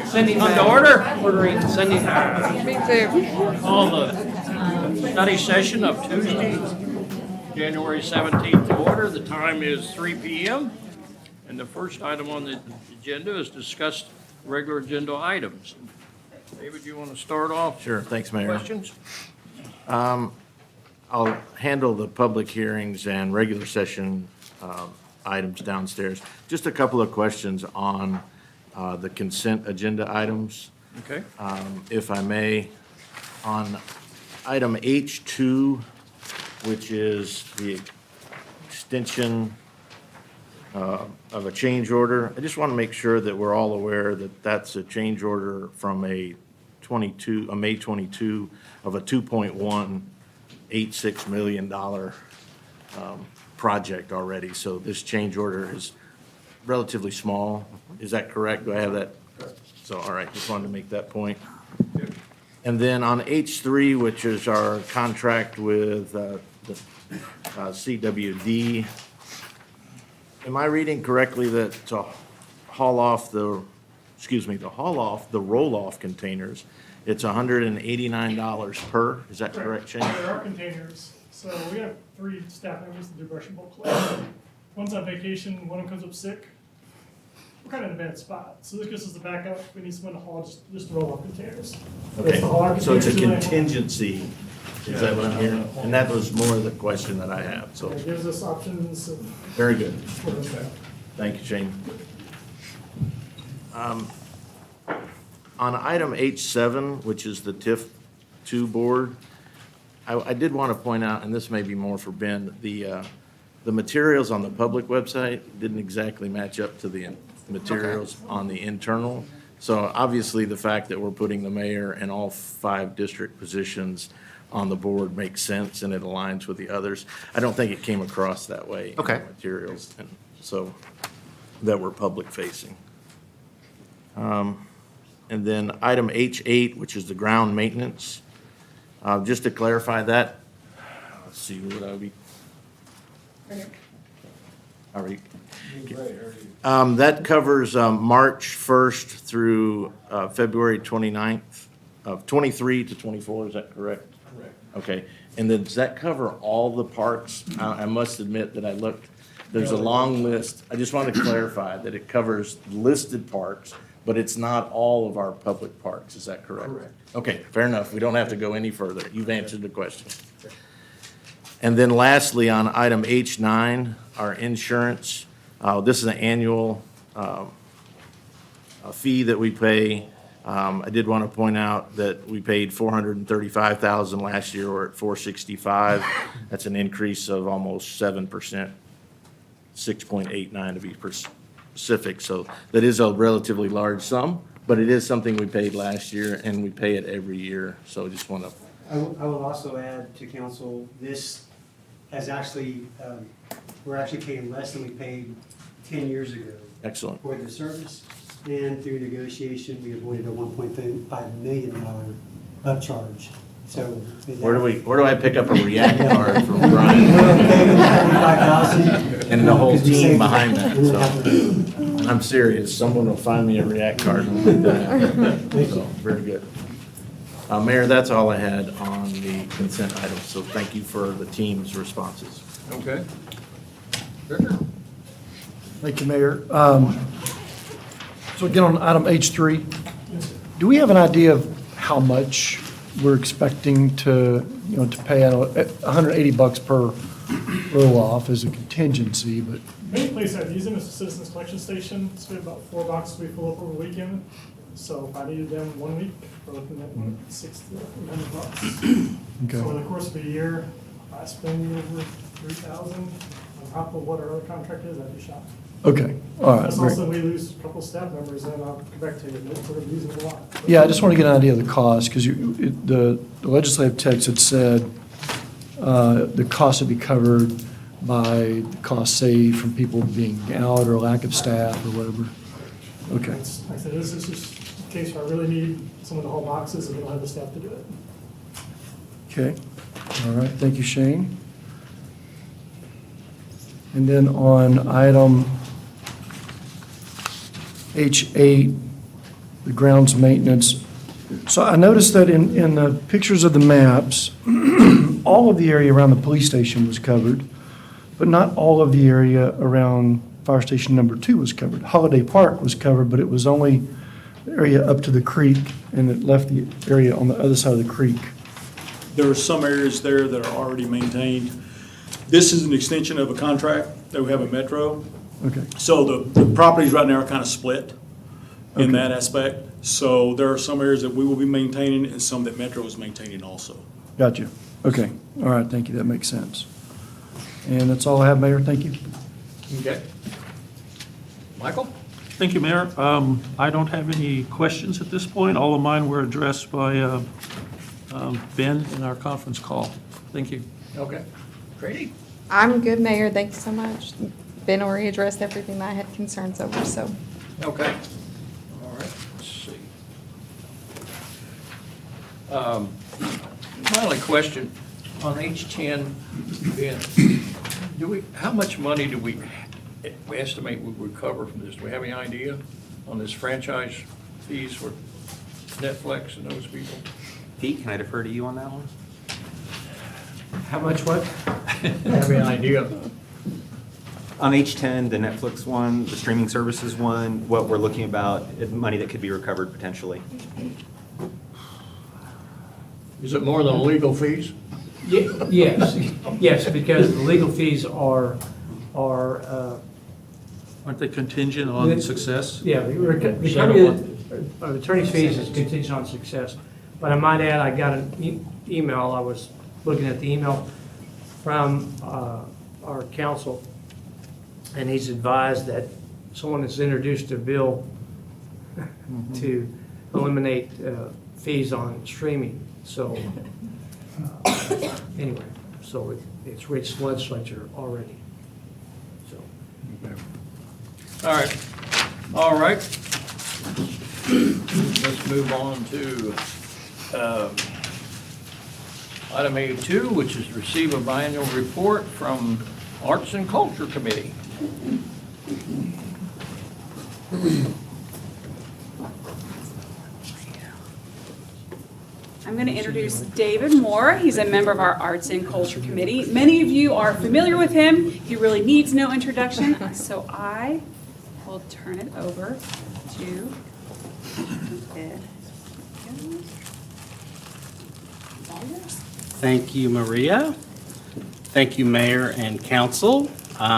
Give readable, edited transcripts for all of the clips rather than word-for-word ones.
Sending to order. Ordering, sending. Me too. Call the study session of Tuesday, January 17th to order. The time is 3 p.m. And the first item on the agenda is discuss regular agenda items. David, you want to start off? Sure, thanks, Mayor. Questions? I'll handle the public hearings and regular session items downstairs. Just a couple of questions on the consent agenda items, Okay. if I may. On item H2, which is the extension of a change order, I just want to make sure that we're all aware that that's a change order from a May 22 of a $2.186 million project already. So this change order is relatively small. Is that correct? Do I have that? So, all right, just wanted to make that point. And then on H3, which is our contract with the CWD, am I reading correctly that to haul off the roll-off containers, it's $189 per? Is that correct, Shane? There are containers. So we have 3 staff members that do brush and bulk collection. One's on vacation, one of them comes up sick. We're kind of in a bad spot. So this gives us the backup. We need someone to haul just roll off containers. Okay, To haul our so it's a containers to land. contingency, is that what I'm hearing? And that was more of the question that I have, so, It gives us options. very good. Thank you, Shane. On item H7, which is the TIF 2 board, I did want to point out, and this may be more for Ben, the materials on the public website didn't exactly match up to the materials on the internal. So obviously, the fact that we're putting the mayor and all 5 district positions on the board makes sense, and it aligns with the others. I don't think it came across that way in the Okay. materials, and so that we're public-facing. And then item H8, which is the ground maintenance. Just to clarify that, let's see, what I be? All right. That covers March 1st through February 29th of 23 to 24, is that correct? Correct. Okay, and then does that cover all the parks? I must admit that I looked, there's a long list. I just want to clarify that it covers listed parks, but it's not all of our public parks, is that correct? Correct. Okay, fair enough, we don't have to go any further. You've answered the question. And then lastly, on item H9, our insurance, this is an annual a fee that we pay. I did want to point out that we paid $435,000 last year, we're at $465. That's an increase of almost 7%, 6.89 to be specific. So that is a relatively large sum, but it is something we paid last year, and we pay it every year. So just want to, I will also add to council, this has actually, we're actually paying less than we paid 10 years ago excellent. for the service. And through negotiation, we avoided a $1.5 million upcharge. So. Where do I pick up a React card from Brian $45,000. and the whole team behind that? So I'm serious. Someone will find me a React card and we'll do that. So, very good. Mayor, that's all I had on the consent items. So thank you for the team's responses. Okay. Victor? Thank you, Mayor. So again, on item H3, do we have an idea of how much we're expecting to pay out? $180 per roll-off as a contingency, but, Main place I've used them is the Citizens Collection Station. So we have about 4 boxes we fill up over the weekend. So if I needed them 1 week, we're looking at $600 to $800. okay. So over the course of a year, if I spend over $3,000 on top of what our other contract is, I'd be shocked. Okay, all right. That's great. also, we lose a couple of staff members, and I'll come back to you, we're losing a lot. Yeah, I just want to get an idea of the cost, because the legislative text had said the cost would be covered by the cost saved from people being out or lack of staff or whatever. Okay, It's- Like I said, this is just a case where I really need someone to haul boxes, and we don't have the staff to do it. okay, all right, thank you, Shane. And then on item H8, the grounds maintenance. So I noticed that in the pictures of the maps, all of the area around the police station was covered, but not all of the area around Fire Station Number 2 was covered. Holiday Park was covered, but it was only the area up to the creek, and it left the area on the other side of the creek. There are some areas there that are already maintained. This is an extension of a contract that we have at Metro. Okay, So the properties right now are kind of split in Okay. that aspect. So there are some areas that we will be maintaining and some that Metro is maintaining also. gotcha. Okay, all right, thank you, that makes sense. And that's all I have, Mayor, thank you. Okay. Michael? Thank you, Mayor. I don't have any questions at this point. All of mine were addressed by Ben in our conference call. Thank you. Okay. Grady? I'm good, Mayor. Thank you so much. Ben already addressed everything that I had concerns over, so. Okay. All right, let's see. My only question, on H10, Ben, how much money do we estimate we would recover from this? Do we have any idea on this franchise fees for Netflix and those people? Pete, can I defer to you on that one? How much what? Have any idea? On H10, the Netflix one, the streaming services one, what we're looking about, money that could be recovered potentially. Is it more than legal fees? Yes, because the legal fees are, Aren't they contingent on success? yeah, the recovery of attorney's fees is contingent on success. But I might add, I got an email, I was looking at the email from our counsel, and he's advised that someone has introduced a bill to eliminate fees on streaming. So, anyway, so it's reached legislature already. So, All right. All right. Let's move on to item A2, which is receive a biannual report from Arts and Culture Committee. I'm going to introduce David Moore. He's a member of our Arts and Culture Committee. Many of you are familiar with him. He really needs no introduction, so I will turn it over to Ed. Thank you, Maria. Thank you, Mayor and Council.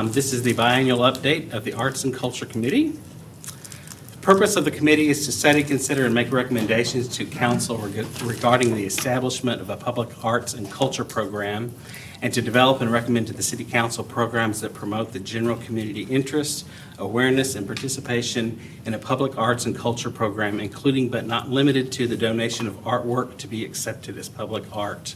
This is the biannual update of the Arts and Culture Committee. The purpose of the committee is to study, consider, and make recommendations to council regarding the establishment of a public arts and culture program, and to develop and recommend to the City Council programs that promote the general community interest, awareness, and participation in a public arts and culture program, including but not limited to the donation of artwork to be accepted as public art.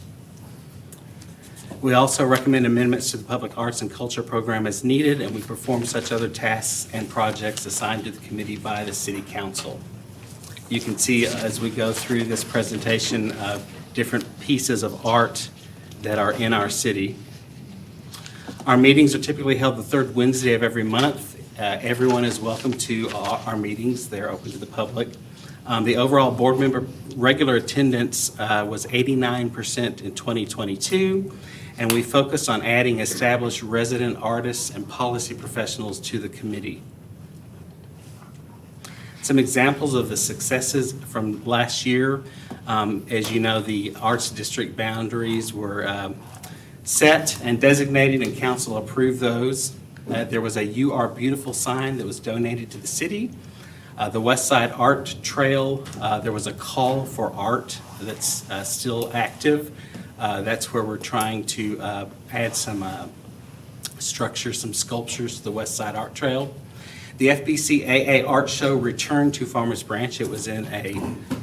We also recommend amendments to the Public Arts and Culture Program as needed, and we perform such other tasks and projects assigned to the committee by the City Council. You can see as we go through this presentation different pieces of art that are in our city. Our meetings are typically held the third Wednesday of every month. Everyone is welcome to our meetings. They're open to the public. The overall board member regular attendance was 89% in 2022, and we focused on adding established resident artists and policy professionals to the committee. Some examples of the successes from last year. As you know, the Arts District boundaries were set and designated, and council approved those. There was a You Are Beautiful sign that was donated to the city. The West Side Art Trail, there was a call for art that's still active. That's where we're trying to add some structures, some sculptures to the West Side Art Trail. The FBCAA Art Show returned to Farmers Branch. It was in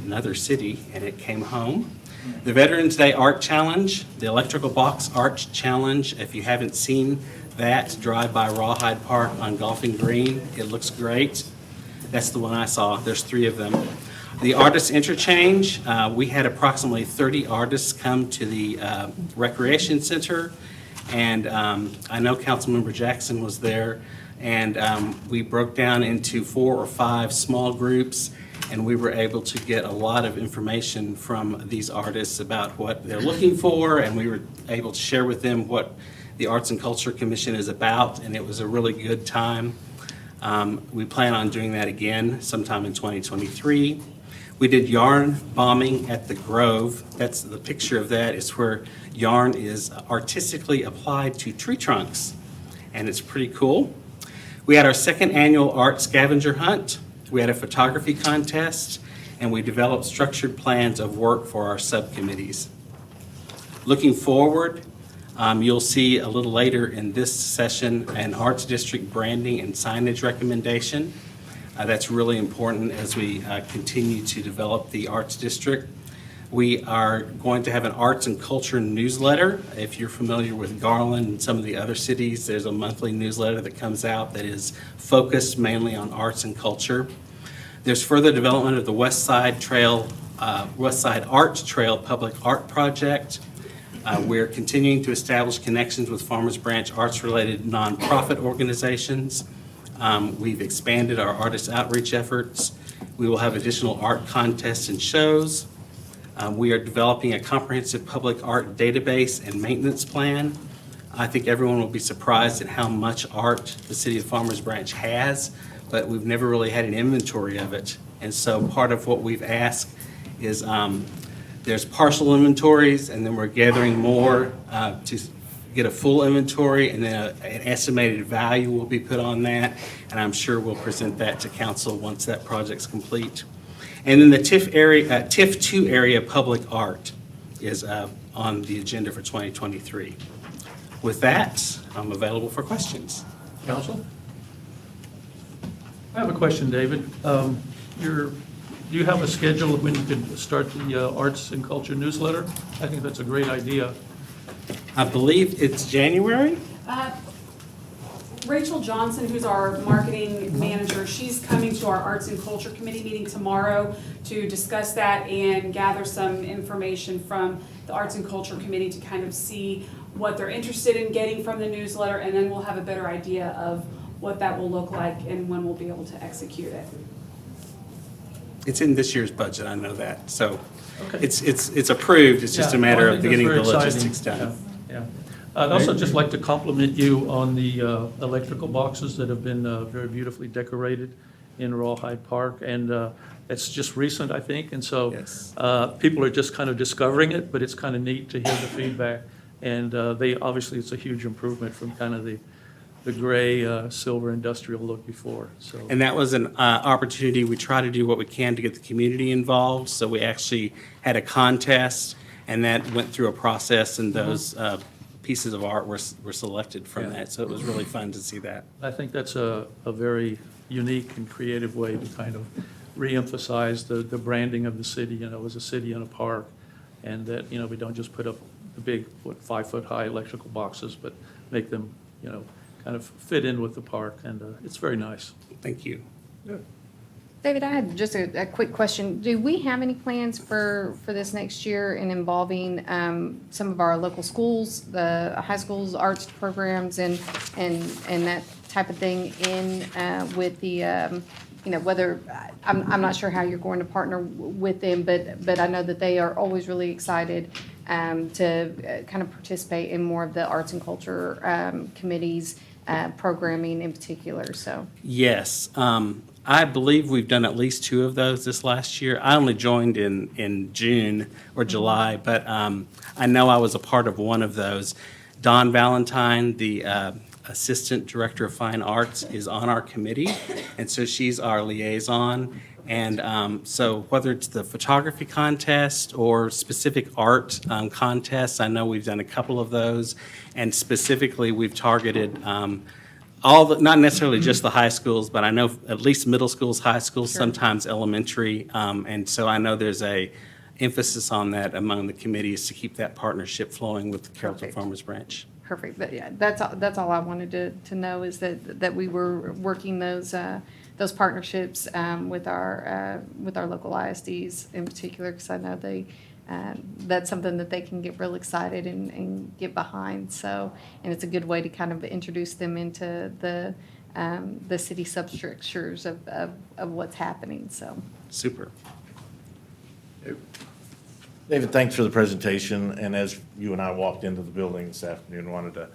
another city, and it came home. The Veterans Day Art Challenge, the Electrical Box Art Challenge. If you haven't seen that, drive by Rawhide Park on Golfing Green. It looks great. That's the one I saw. There's 3 of them. The Artists Interchange, we had approximately 30 artists come to the Recreation Center, and I know Councilmember Jackson was there, And we broke down into 4 or 5 small groups, and we were able to get a lot of information from these artists about what they're looking for, and we were able to share with them what the Arts and Culture Commission is about, and it was a really good time. We plan on doing that again sometime in 2023. We did yarn bombing at the Grove. That's the picture of that. It's where yarn is artistically applied to tree trunks, and it's pretty cool. We had our second annual art scavenger hunt. We had a photography contest, and we developed structured plans of work for our subcommittees. Looking forward, you'll see a little later in this session an Arts District branding and signage recommendation. That's really important as we continue to develop the Arts District. We are going to have an arts and culture newsletter. If you're familiar with Garland and some of the other cities, there's a monthly newsletter that comes out that is focused mainly on arts and culture. There's further development of the West Side Art Trail Public Art Project. We're continuing to establish connections with Farmers Branch arts-related nonprofit organizations. We've expanded our artist outreach efforts. We will have additional art contests and shows. We are developing a comprehensive public art database and maintenance plan. I think everyone will be surprised at how much art the city of Farmers Branch has, but we've never really had an inventory of it. And so part of what we've asked is there's partial inventories, and then we're gathering more to get a full inventory, and then an estimated value will be put on that, and I'm sure we'll present that to council once that project's complete. And then the TIF 2 area public art is on the agenda for 2023. With that, I'm available for questions. Council? I have a question, David. Do you have a schedule of when you can start the Arts and Culture newsletter? I think that's a great idea. I believe it's January? Rachel Johnson, who's our marketing manager, she's coming to our Arts and Culture Committee meeting tomorrow to discuss that and gather some information from the Arts and Culture Committee to kind of see what they're interested in getting from the newsletter, and then we'll have a better idea of what that will look like and when we'll be able to execute it. It's in this year's budget, I know that. So Okay. it's approved, it's just a Yeah, matter well, I of think getting that's the very logistics exciting. done. Yeah. I'd also just like to compliment you on the electrical boxes that have been very beautifully decorated in Rawhide Park. And it's just recent, I think, and so Yes. people are just kind of discovering it, but it's kind of neat to hear the feedback. And obviously, it's a huge improvement from kind of the gray, silver industrial look before, so. And that was an opportunity, we try to do what we can to get the community involved. So we actually had a contest, and that went through a process, and those pieces of art were selected from Yeah. that. So it was really fun to see that. I think that's a very unique and creative way to kind of reemphasize the branding of the city, as a city in a park. And that, we don't just put up the big, 5-foot-high electrical boxes, but make them, kind of fit in with the park. And it's very nice. Thank you. David, I had just a quick question. Do we have any plans for this next year in involving some of our local schools, the high schools, arts programs, and that type of thing in with the, whether, I'm not sure how you're going to partner with them, but I know that they are always really excited to kind of participate in more of the arts and culture committees, programming in particular, so. Yes. I believe we've done at least 2 of those this last year. I only joined in June or July, but I know I was a part of one of those. Dawn Valentine, the Assistant Director of Fine Arts, is on our committee, and so she's our liaison. And so whether it's the photography contest or specific art contests, I know we've done a couple of those, and specifically we've targeted not necessarily just the high schools, but I know at least middle schools, high schools, sometimes elementary. And so I know there's a emphasis on that among the committees to keep that partnership flowing with the Carrollton Perfect. Farmers Branch. Perfect, but yeah, that's all I wanted to know is that we were working those partnerships with our local ISDs in particular, because I know that's something that they can get real excited and get behind. So, and it's a good way to kind of introduce them into the the city substructures of what's happening, so. Super. David, thanks for the presentation, and as you and I walked into the building this afternoon, wanted to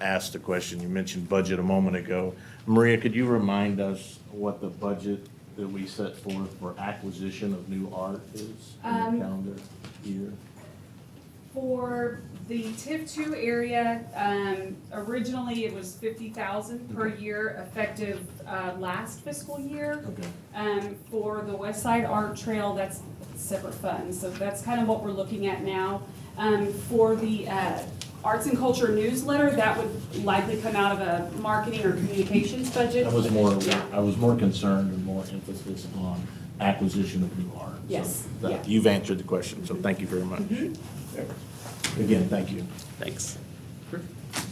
ask the question. You mentioned budget a moment ago. Maria, could you remind us what the budget that we set forth for acquisition of new art is in the calendar year? For the TIF 2 area, originally it was 50,000 per year effective last fiscal year. Okay. For the West Side Art Trail, that's separate funds, so that's kind of what we're looking at now. For the Arts and Culture newsletter, that would likely come out of a marketing or communications budget. I was Yeah. more concerned and more emphasis on acquisition of new art. So Yes, that- yeah. You've answered the question, so thank you very much. Again, thank you. Thanks.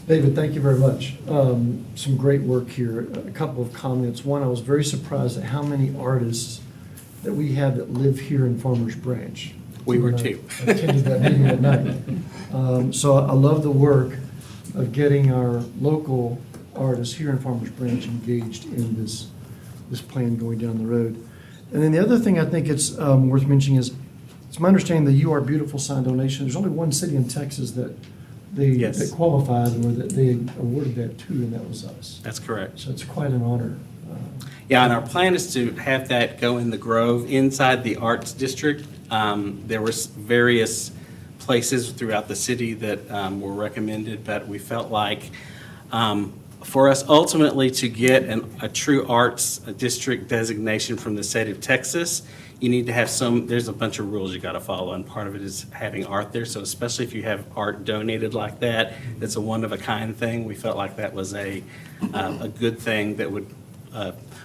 David, thank you very much. Some great work here. A couple of comments. One, I was very surprised at how many artists that we have that live here in Farmers Branch. We were When I too. attended that meeting at night. So I love the work of getting our local artists here in Farmers Branch engaged in this plan going down the road. And then the other thing I think it's worth mentioning is, it's my understanding the You Are Beautiful sign donation, there's only one city in Texas that Yes. that qualified or that they awarded that to, and that was us. That's correct. So it's quite an honor. Yeah, and our plan is to have that go in the Grove inside the Arts District. There were various places throughout the city that were recommended, but we felt like for us ultimately to get a true arts district designation from the state of Texas, you need to have there's a bunch of rules you got to follow, and part of it is having art there. So especially if you have art donated like that, it's a one-of-a-kind thing. We felt like that was a good thing that would,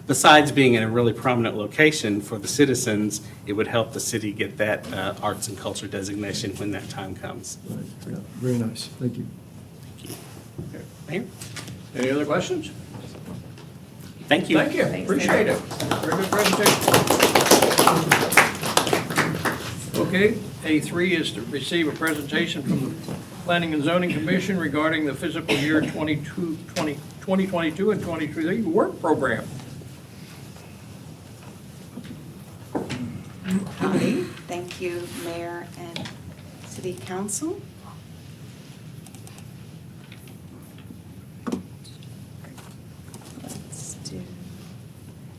besides being in a really prominent location for the citizens, it would help the city get that arts and culture designation when that time comes. Right, yeah, very nice. Thank you. Mayor? Any other questions? Thank you. Thank you, appreciate it. Very good presentation. Okay, A3 is to receive a presentation from the Planning and Zoning Commission regarding the fiscal year 2022 and 2023 work program. Howdy. Thank you, Mayor and City Council. Let's do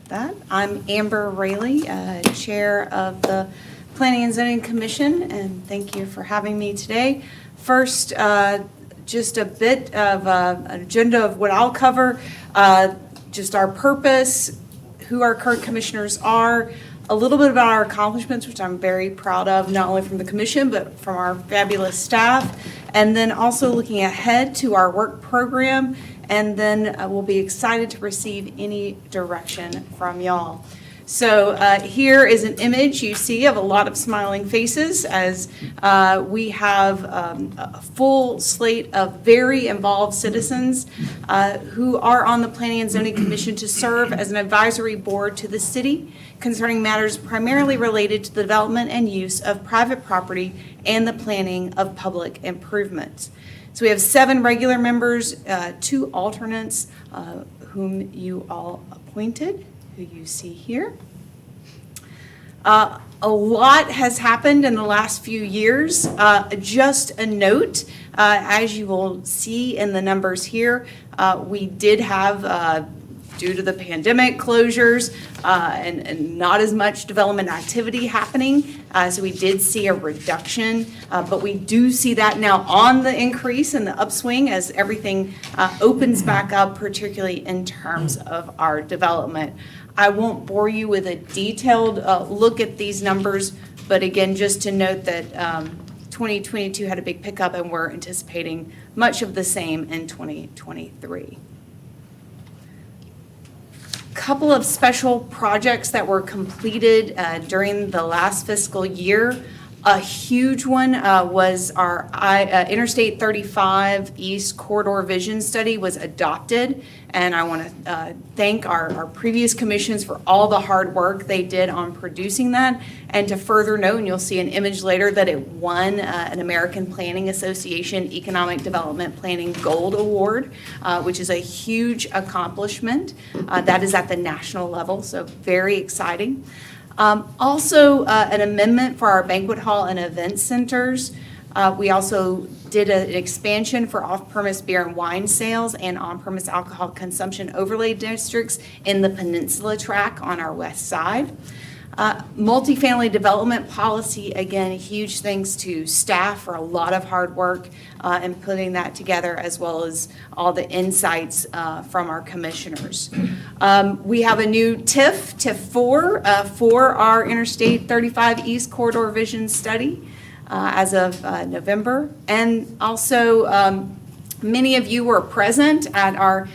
that. I'm Amber Rayleigh, Chair of the Planning and Zoning Commission, and thank you for having me today. First, just a bit of an agenda of what I'll cover, just our purpose, who our current commissioners are, a little bit about our accomplishments, which I'm very proud of, not only from the commission, but from our fabulous staff, and then also looking ahead to our work program, and then we'll be excited to receive any direction from y'all. So here is an image you see of a lot of smiling faces as we have a full slate of very involved citizens who are on the Planning and Zoning Commission to serve as an advisory board to the city concerning matters primarily related to the development and use of private property and the planning of public improvements. So we have 7 regular members, 2 alternates whom you all appointed, who you see here. A lot has happened in the last few years. Just a note, as you will see in the numbers here, we did have, due to the pandemic closures and not as much development activity happening, so we did see a reduction, but we do see that now on the increase and the upswing as everything opens back up, particularly in terms of our development. I won't bore you with a detailed look at these numbers, but again, just to note that 2022 had a big pickup and we're anticipating much of the same in 2023. Couple of special projects that were completed during the last fiscal year. A huge one was our Interstate 35 East Corridor Vision Study was adopted, and I want to thank our previous commissions for all the hard work they did on producing that. And to further note, and you'll see an image later, that it won an American Planning Association Economic Development Planning Gold Award, which is a huge accomplishment. That is at the national level, so very exciting. Also, an amendment for our banquet hall and event centers. We also did an expansion for off-premise beer and wine sales and on-premise alcohol consumption overlay districts in the Peninsula Tract on our west side. Multifamily development policy, again, huge thanks to staff for a lot of hard work in putting that together, as well as all the insights from our commissioners. We have a new TIF 4 for our Interstate 35 East Corridor Vision Study as of November. And also, many of you were present at our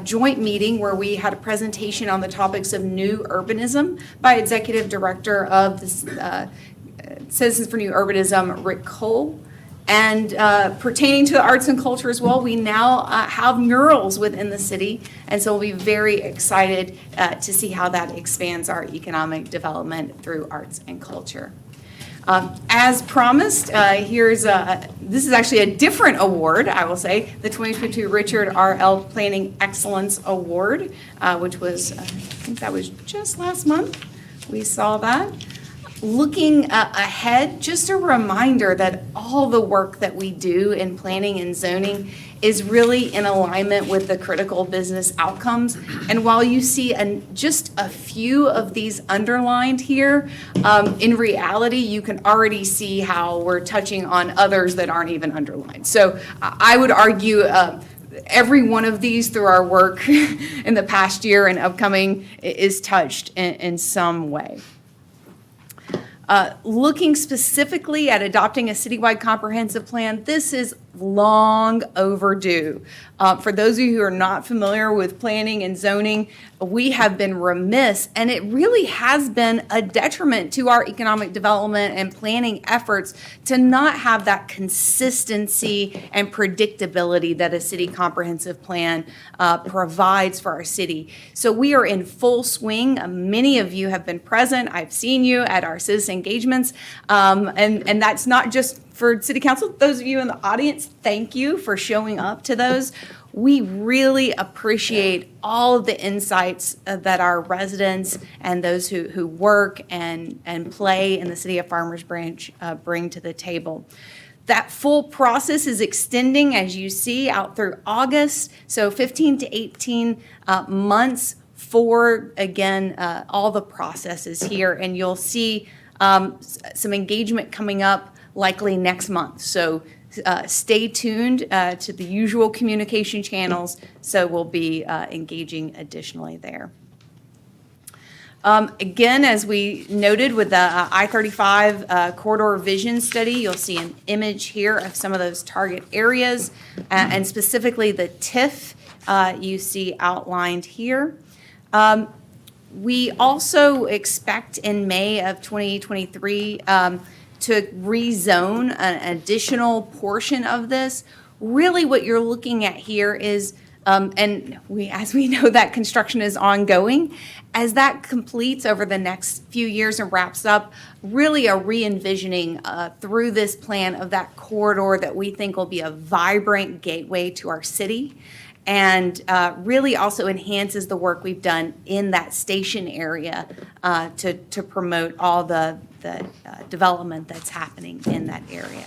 joint meeting where we had a presentation on the topics of new urbanism by Executive Director of the Citizens for New Urbanism, Rick Cole. And pertaining to the arts and culture as well, we now have murals within the city, and so we'll be very excited to see how that expands our economic development through arts and culture. As promised, this is actually a different award, I will say, the 2022 Richard R.L. Planning Excellence Award, which was, I think that was just last month. We saw that. Looking ahead, just a reminder that all the work that we do in planning and zoning is really in alignment with the critical business outcomes. And while you see just a few of these underlined here, in reality, you can already see how we're touching on others that aren't even underlined. So I would argue every one of these through our work in the past year and upcoming is touched in some way. Looking specifically at adopting a citywide comprehensive plan, this is long overdue. For those of you who are not familiar with planning and zoning, we have been remiss, and it really has been a detriment to our economic development and planning efforts to not have that consistency and predictability that a city comprehensive plan provides for our city. So we are in full swing. Many of you have been present. I've seen you at our citizen engagements, and that's not just for City Council. Those of you in the audience, thank you for showing up to those. We really appreciate all of the insights that our residents and those who work and play in the City of Farmers Branch bring to the table. That full process is extending, as you see, out through August, so 15 to 18 months for, again, all the processes here. And you'll see some engagement coming up likely next month. So stay tuned to the usual communication channels, so we'll be engaging additionally there. Again, as we noted with the I-35 Corridor Vision Study, you'll see an image here of some of those target areas, and specifically the TIF you see outlined here. We also expect in May of 2023 to rezone an additional portion of this. Really what you're looking at here is, as we know that construction is ongoing, as that completes over the next few years and wraps up, really a re-envisioning through this plan of that corridor that we think will be a vibrant gateway to our city, and really also enhances the work we've done in that station area to promote all the development that's happening in that area.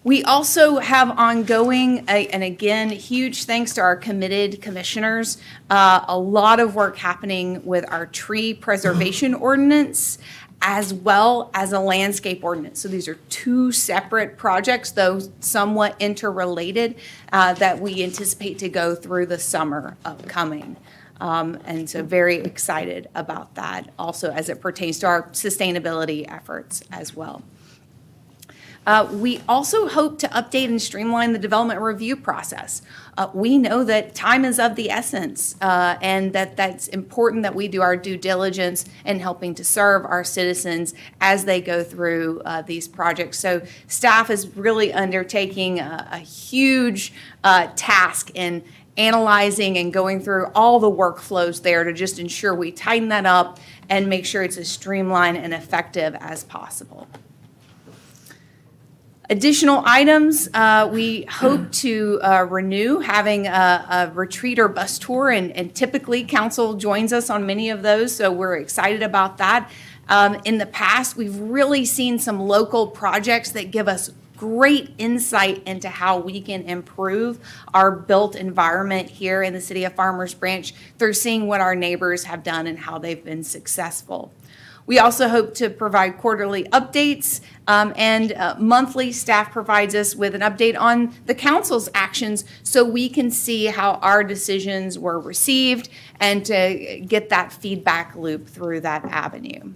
We also have ongoing, and again, huge thanks to our committed commissioners, a lot of work happening with our tree preservation ordinance, as well as a landscape ordinance. So these are two separate projects, though somewhat interrelated, that we anticipate to go through the summer upcoming. And so very excited about that, also as it pertains to our sustainability efforts as well. We also hope to update and streamline the development review process. We know that time is of the essence, and that's important that we do our due diligence in helping to serve our citizens as they go through these projects. So staff is really undertaking a huge task in analyzing and going through all the workflows there to just ensure we tighten that up and make sure it's as streamlined and effective as possible. Additional items, we hope to renew having a retreat or bus tour, and typically council joins us on many of those, so we're excited about that. In the past, we've really seen some local projects that give us great insight into how we can improve our built environment here in the city of Farmers Branch through seeing what our neighbors have done and how they've been successful. We also hope to provide quarterly updates, and monthly staff provides us with an update on the council's actions so we can see how our decisions were received and to get that feedback loop through that avenue.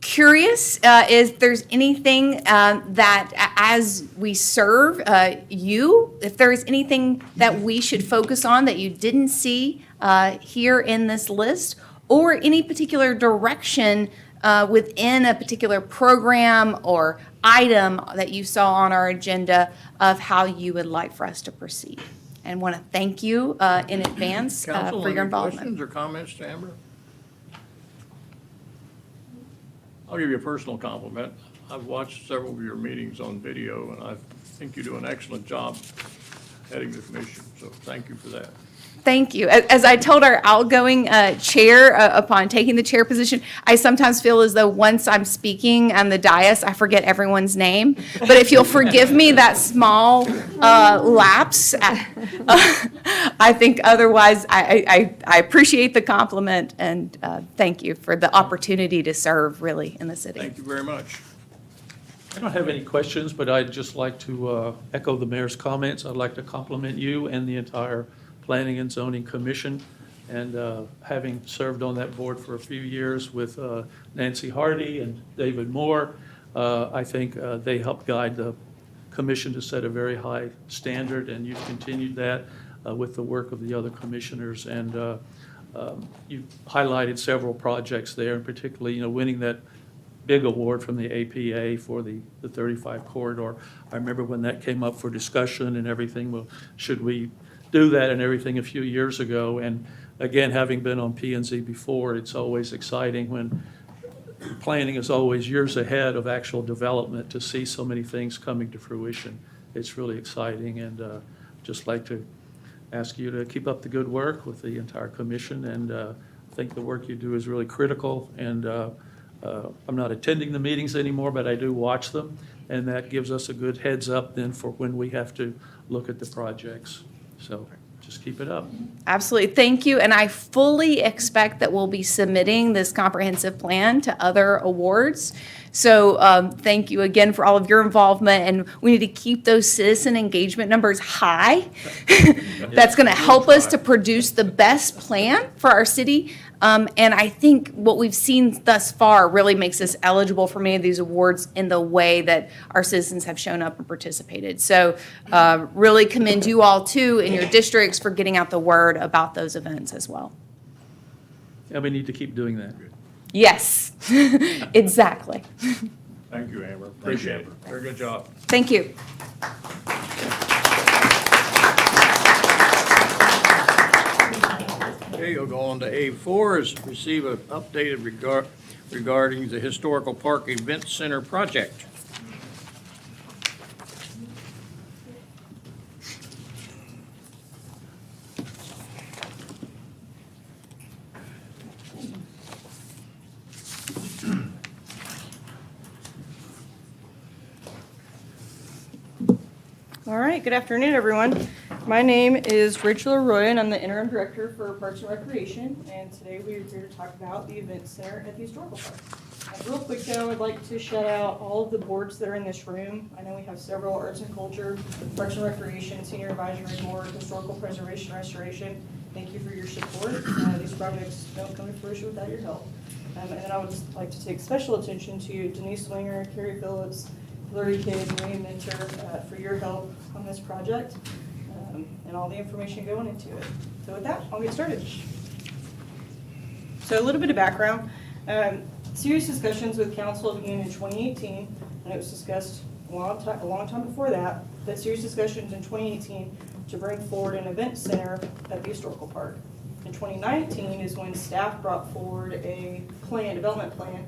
Curious if there's anything that as we serve if there is anything that we should focus on that you didn't see here in this list, or any particular direction within a particular program or item that you saw on our agenda of how you would like for us to proceed. And want to thank you in advance Council, for your any involvement. questions or comments to Amber? I'll give you a personal compliment. I've watched several of your meetings on video, and I think you do an excellent job heading the commission, so thank you for that. Thank you. As I told our outgoing chair upon taking the chair position, I sometimes feel as though once I'm speaking on the dais, I forget everyone's name. But if you'll forgive me that small lapse, I think otherwise I appreciate the compliment, and thank you for the opportunity to serve really in the city. Thank you very much. I don't have any questions, but I'd just like to echo the mayor's comments. I'd like to compliment you and the entire Planning and Zoning Commission, and having served on that board for a few years with Nancy Hardy and David Moore, I think they helped guide the commission to set a very high standard, and you've continued that with the work of the other commissioners. And you highlighted several projects there, and particularly, winning that big award from the APA for the 35 corridor. I remember when that came up for discussion and everything, well, should we do that and everything a few years ago. And again, having been on P&Z before, it's always exciting when planning is always years ahead of actual development to see so many things coming to fruition. It's really exciting, and just like to ask you to keep up the good work with the entire commission, and I think the work you do is really critical. And I'm not attending the meetings anymore, but I do watch them, and that gives us a good heads up then for when we have to look at the projects. So just keep it up. Absolutely. Thank you. And I fully expect that we'll be submitting this comprehensive plan to other awards. So thank you again for all of your involvement. And we need to keep those citizen engagement numbers high. That's going to help us to produce the best plan for our city. And I think what we've seen thus far really makes us eligible for many of these awards in the way that our citizens have shown up and participated. So really commend you all too in your districts for getting out the word about those events as well. Yeah, we need to keep doing that. Yes, exactly. Thank you, Amber. Appreciate it. Very good job. Thank you. Okay, you'll go on to A4, is receive an updated regarding the Historical Park Event Center project. All right, good afternoon, everyone. My name is Rachel Arroyo, and I'm the interim director for Parks and Recreation, and today we are here to talk about the event center at the Historical Park. Real quick though, I'd like to shout out all of the boards that are in this room. I know we have several: Arts and Culture, Parks and Recreation, Senior Advisory Board, Historical Preservation Restoration. Thank you for your support. These projects don't come to fruition without your help. And then I would just like to take special attention to Denise Swinger, Carrie Phillips, Larry Kidd, Maria Minter, for your help on this project and all the information going into it. So with that, I'll get started. So a little bit of background. Serious discussions with council began in 2018, and it was discussed a long time before that, but serious discussions in 2018 to bring forward an event center at the historical park. In 2019 is when staff brought forward a development plan,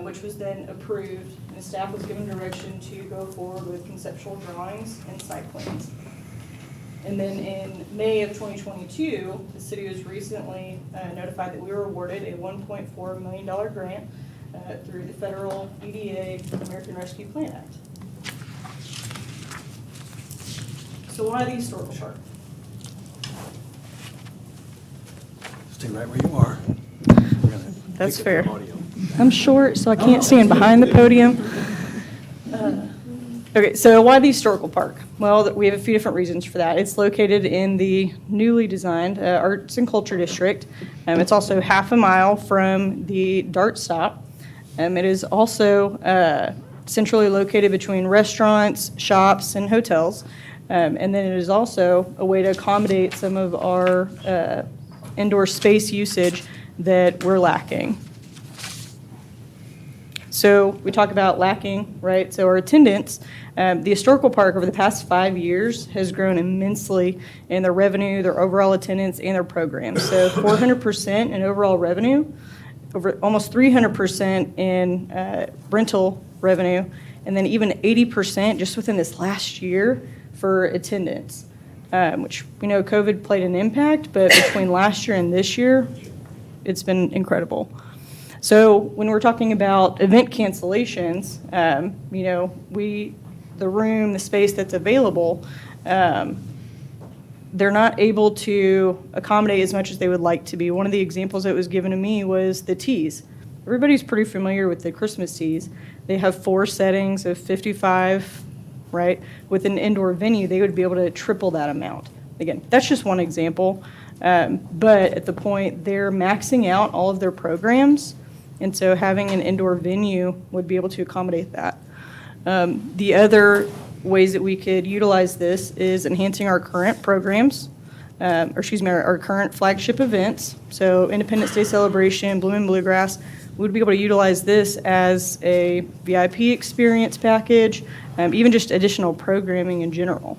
which was then approved, and staff was given direction to go forward with conceptual drawings and site plans. And then in May of 2022, the city was recently notified that we were awarded a $1.4 million grant through the federal EDA American Rescue Plan Act. So why the historical park? Stay right where you are. That's fair. I'm short, so I can't stand behind the podium. Okay, so why the historical park? Well, we have a few different reasons for that. It's located in the newly designed Arts and Culture District. It's also half a mile from the DART stop. It is also centrally located between restaurants, shops, and hotels. And then it is also a way to accommodate some of our indoor space usage that we're lacking. So we talk about lacking, right? So our attendance, the historical park over the past 5 years has grown immensely in their revenue, their overall attendance, and their programs. So 400% in overall revenue, over almost 300% in rental revenue, and then even 80% just within this last year for attendance, which we know COVID played an impact, but between last year and this year, it's been incredible. So when we're talking about event cancellations, the room, the space that's available, they're not able to accommodate as much as they would like to be. One of the examples that was given to me was the teas. Everybody's pretty familiar with the Christmas teas. They have 4 settings of 55, right? With an indoor venue, they would be able to triple that amount. Again, that's just one example. But at the point, they're maxing out all of their programs, and so having an indoor venue would be able to accommodate that. The other ways that we could utilize this is enhancing our current programs, our current flagship events. So Independence Day celebration, Bloomin' Bluegrass, we would be able to utilize this as a VIP experience package, even just additional programming in general.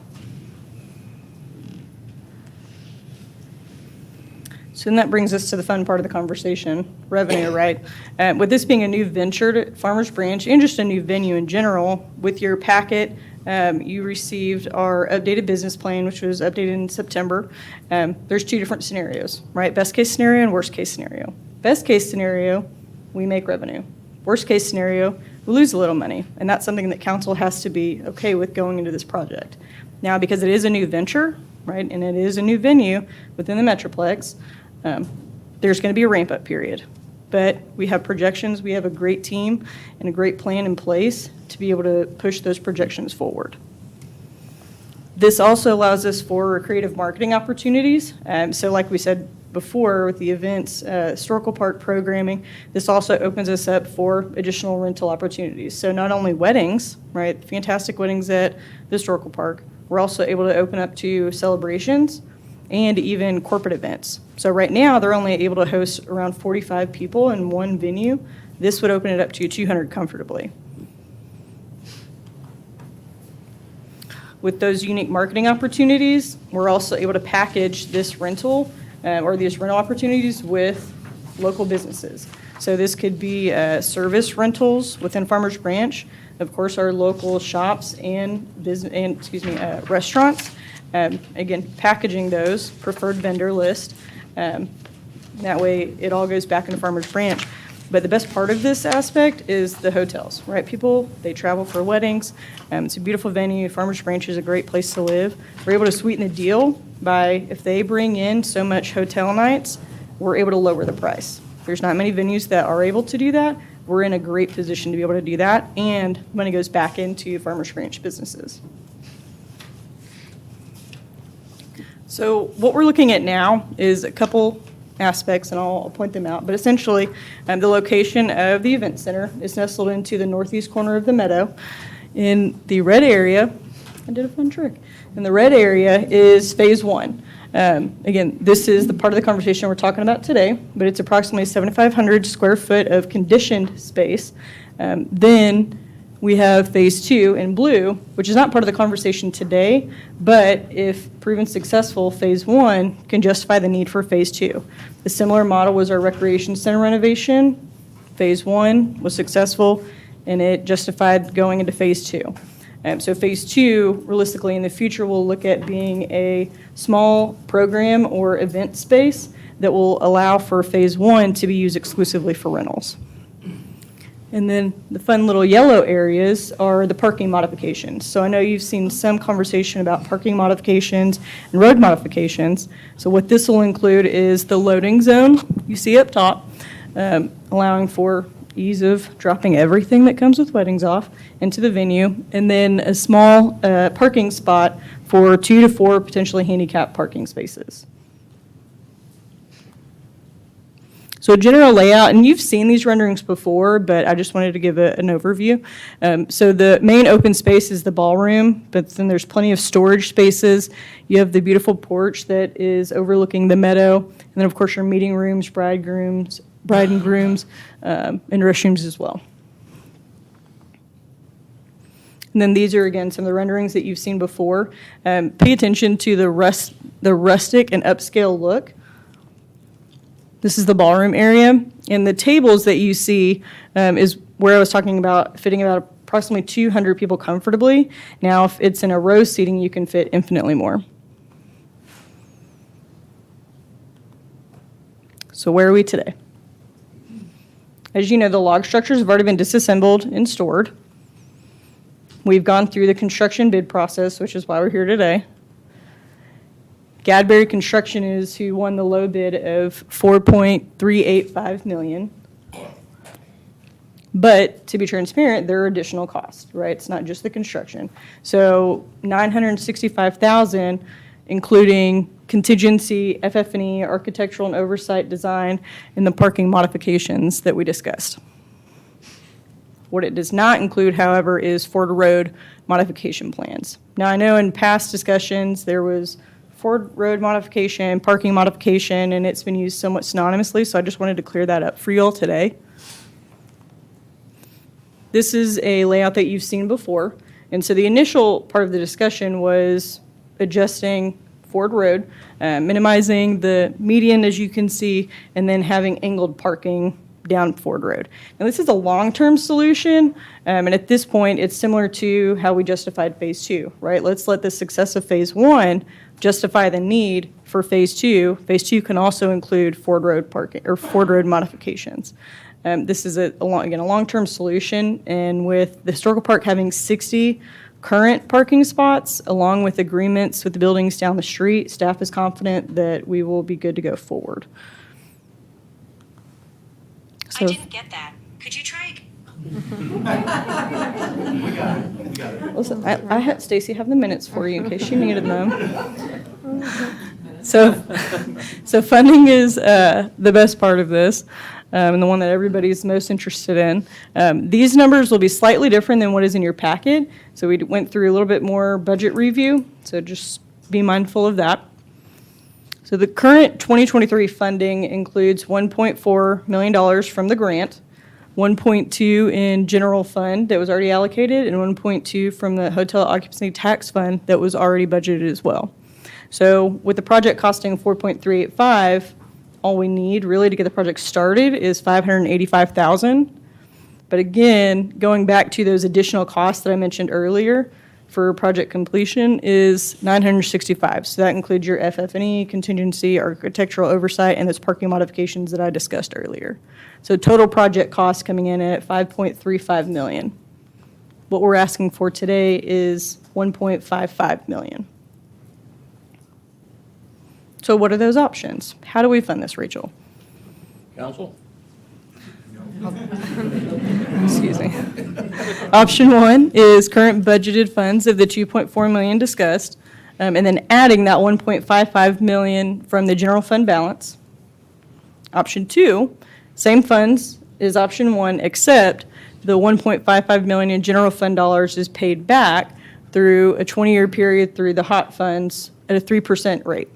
So then that brings us to the fun part of the conversation, revenue, right? With this being a new venture to Farmers Branch and just a new venue in general, with your packet, you received our updated business plan, which was updated in September. There's 2 different scenarios, right? Best case scenario and worst case scenario. Best case scenario, we make revenue. Worst case scenario, we lose a little money. And that's something that council has to be okay with going into this project. Now, because it is a new venture, right, and it is a new venue within the Metroplex, there's going to be a ramp-up period. But we have projections, we have a great team and a great plan in place to be able to push those projections forward. This also allows us for creative marketing opportunities. So like we said before with the events, historical park programming, this also opens us up for additional rental opportunities. So not only weddings, right, fantastic weddings at the historical park, we're also able to open up to celebrations and even corporate events. So right now, they're only able to host around 45 people in one venue. This would open it up to 200 comfortably. With those unique marketing opportunities, we're also able to package this rental or these rental opportunities with local businesses. So this could be service rentals within Farmers Branch, of course, our local shops and restaurants. Again, packaging those, preferred vendor list. That way it all goes back into Farmers Branch. But the best part of this aspect is the hotels, right? People, they travel for weddings. It's a beautiful venue. Farmers Branch is a great place to live. We're able to sweeten the deal by, if they bring in so much hotel nights, we're able to lower the price. There's not many venues that are able to do that. We're in a great position to be able to do that, and money goes back into Farmers Branch businesses. So what we're looking at now is a couple aspects, and I'll point them out. But essentially, the location of the event center is nestled into the northeast corner of the meadow. In the red area, I did a fun trick. In the red area is Phase 1. Again, this is the part of the conversation we're talking about today, but it's approximately 7,500 square foot of conditioned space. Then we have Phase 2 in blue, which is not part of the conversation today, but if proven successful, Phase 1 can justify the need for Phase 2. The similar model was our recreation center renovation. Phase 1 was successful, and it justified going into Phase 2. So Phase 2, realistically, in the future, will look at being a small program or event space that will allow for Phase 1 to be used exclusively for rentals. And then the fun little yellow areas are the parking modifications. So I know you've seen some conversation about parking modifications and road modifications. So what this will include is the loading zone you see up top, allowing for ease of dropping everything that comes with weddings off into the venue, and then a small parking spot for 2 to 4 potentially handicapped parking spaces. So general layout, and you've seen these renderings before, but I just wanted to give an overview. So the main open space is the ballroom, but then there's plenty of storage spaces. You have the beautiful porch that is overlooking the meadow, and then of course your meeting rooms, bride and grooms, and restrooms as well. And then these are, again, some of the renderings that you've seen before. Pay attention to the rustic and upscale look. This is the ballroom area, and the tables that you see is where I was talking about fitting about approximately 200 people comfortably. Now, if it's in a row seating, you can fit infinitely more. So where are we today? As you know, the log structures have already been disassembled and stored. We've gone through the construction bid process, which is why we're here today. Gadberry Construction is who won the low bid of $4.385 million. But to be transparent, there are additional costs, right? It's not just the construction. So $965,000, including contingency, FF&E, architectural and oversight design, and the parking modifications that we discussed. What it does not include, however, is Ford Road modification plans. Now, I know in past discussions there was Ford Road modification, parking modification, and it's been used somewhat synonymously, so I just wanted to clear that up for you all today. This is a layout that you've seen before, and so the initial part of the discussion was adjusting Ford Road, minimizing the median, as you can see, and then having angled parking down Ford Road. Now, this is a long-term solution, and at this point, it's similar to how we justified Phase 2, right? Let's let the success of Phase 1 justify the need for Phase 2. Phase 2 can also include Ford Road parking or Ford Road modifications. This is a long-term solution, and with the Historical Park having 60 current parking spots, along with agreements with the buildings down the street, staff is confident that we will be good to go forward. So, I didn't get that. Could you try again? listen, I had Stacy have the minutes for you in case you needed them. So funding is the best part of this, and the one that everybody's most interested in. These numbers will be slightly different than what is in your packet. So we went through a little bit more budget review, so just be mindful of that. So the current 2023 funding includes $1.4 million from the grant, 1.2 in general fund that was already allocated, and 1.2 from the hotel occupancy tax fund that was already budgeted as well. So with the project costing $4.385, all we need really to get the project started is $585,000. But again, going back to those additional costs that I mentioned earlier for project completion is $965. So that includes your FF&E, contingency, architectural oversight, and those parking modifications that I discussed earlier. So total project costs coming in at $5.35 million. What we're asking for today is $1.55 million. So what are those options? How do we fund this, Rachel? Council? Excuse me. Option 1 is current budgeted funds of the $2.4 million discussed, and then adding that $1.55 million from the general fund balance. Option 2, same funds as option 1, except the 1.55 million in general fund dollars is paid back through a 20-year period through the hot funds at a 3% rate.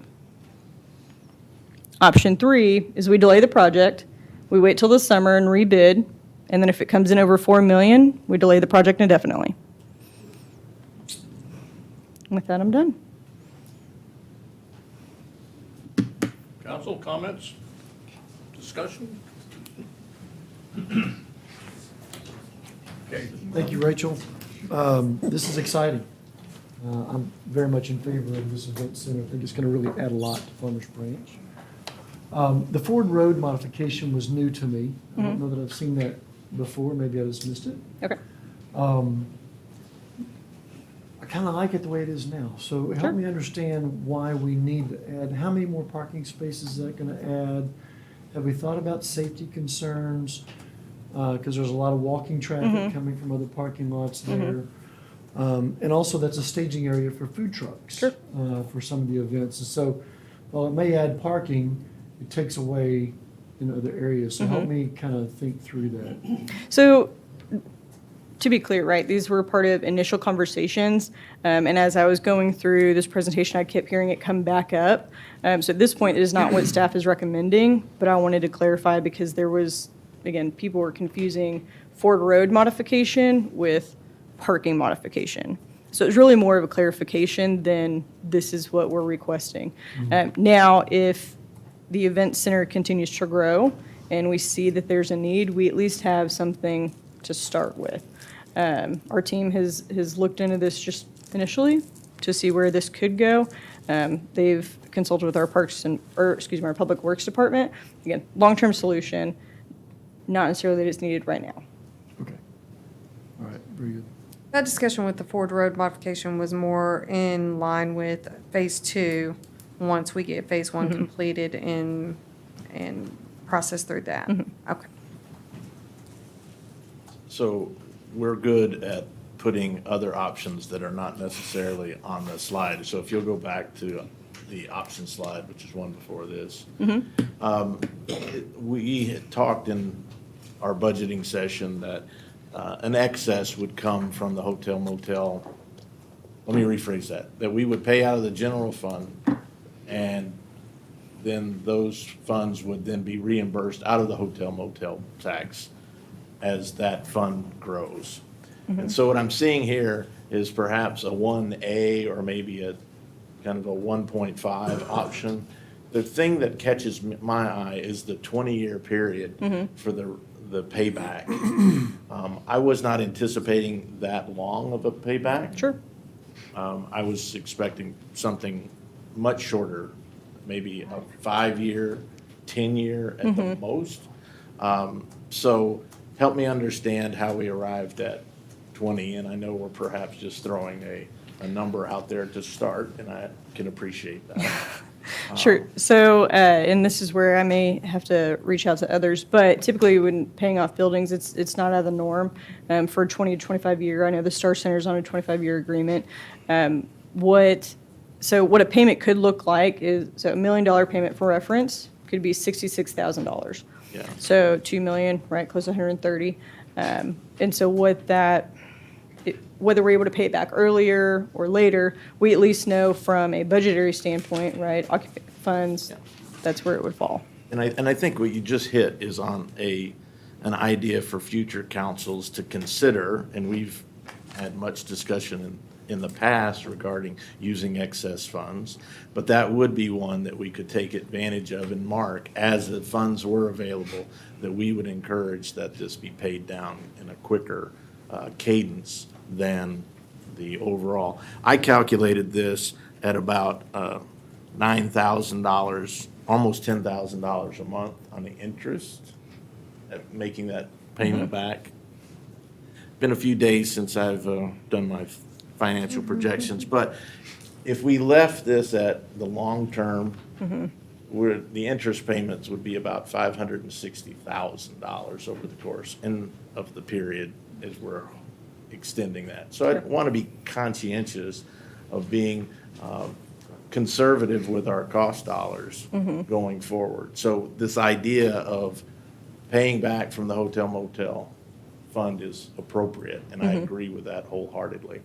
Option 3 is we delay the project, we wait till the summer and rebid, and then if it comes in over 4 million, we delay the project indefinitely. With that, I'm done. Council comments? Discussion? Okay. Thank you, Rachel. This is exciting. I'm very much in favor of this event center. I think it's going to really add a lot to Farmers Branch. The Ford Road modification was new to me. I don't know that I've seen that before. Maybe I just missed it. Okay. I kind of like it the way it is now. So help me understand why we need to add, how many more parking spaces is that going to add? Have we thought about safety concerns? Because there's a lot of walking traffic coming from other parking lots there. And also that's a staging area for food trucks for some of the events. And so while it may add parking, it takes away in other areas. So help me kind of think through that. So to be clear, right, these were part of initial conversations, and as I was going through this presentation, I kept hearing it come back up. So at this point, it is not what staff is recommending, but I wanted to clarify because there was, again, people were confusing Ford Road modification with parking modification. So it's really more of a clarification than this is what we're requesting. Now, if the event center continues to grow and we see that there's a need, we at least have something to start with. Our team has looked into this just initially to see where this could go. They've consulted with our our Public Works Department. Again, long-term solution, not necessarily that it's needed right now. Okay. All right, very good. That discussion with the Ford Road modification was more in line with Phase 2, once we get Phase 1 completed and process through that. Okay. So we're good at putting other options that are not necessarily on the slide. So if you'll go back to the option slide, which is one before this. We had talked in our budgeting session that an excess would come from the hotel motel. Let me rephrase that we would pay out of the general fund, and then those funds would then be reimbursed out of the hotel motel tax as that fund grows. And so what I'm seeing here is perhaps a 1A or maybe a kind of a 1.5 option. The thing that catches my eye is the 20-year period for the payback. I was not anticipating that long of a payback. Sure. I was expecting something much shorter, maybe a 5-year, 10-year at the most. So help me understand how we arrived at 20, and I know we're perhaps just throwing a number out there to start, and I can appreciate that. Sure. So, and this is where I may have to reach out to others, but typically when paying off buildings, it's not out of the norm for a 20 to 25 year. I know the Star Center's on a 25-year agreement. What a payment could look like is, so $1 million payment for reference could be $66,000. Yeah. So 2 million, right, close to 130. And so whether we're able to pay it back earlier or later, we at least know from a budgetary standpoint, right, occupant funds, that's where it would fall. And I think what you just hit is on an idea for future councils to consider, and we've had much discussion in the past regarding using excess funds, but that would be one that we could take advantage of and mark as the funds were available, that we would encourage that this be paid down in a quicker cadence than the overall. I calculated this at about $9,000, almost $10,000 a month on the interest, at making that payment back. Been a few days since I've done my financial projections, but if we left this at the long term, the interest payments would be about $560,000 over the course of the period as we're extending that. So I want to be conscientious of being conservative with our cost dollars going forward. So this idea of paying back from the hotel motel fund is appropriate, and I agree with that wholeheartedly.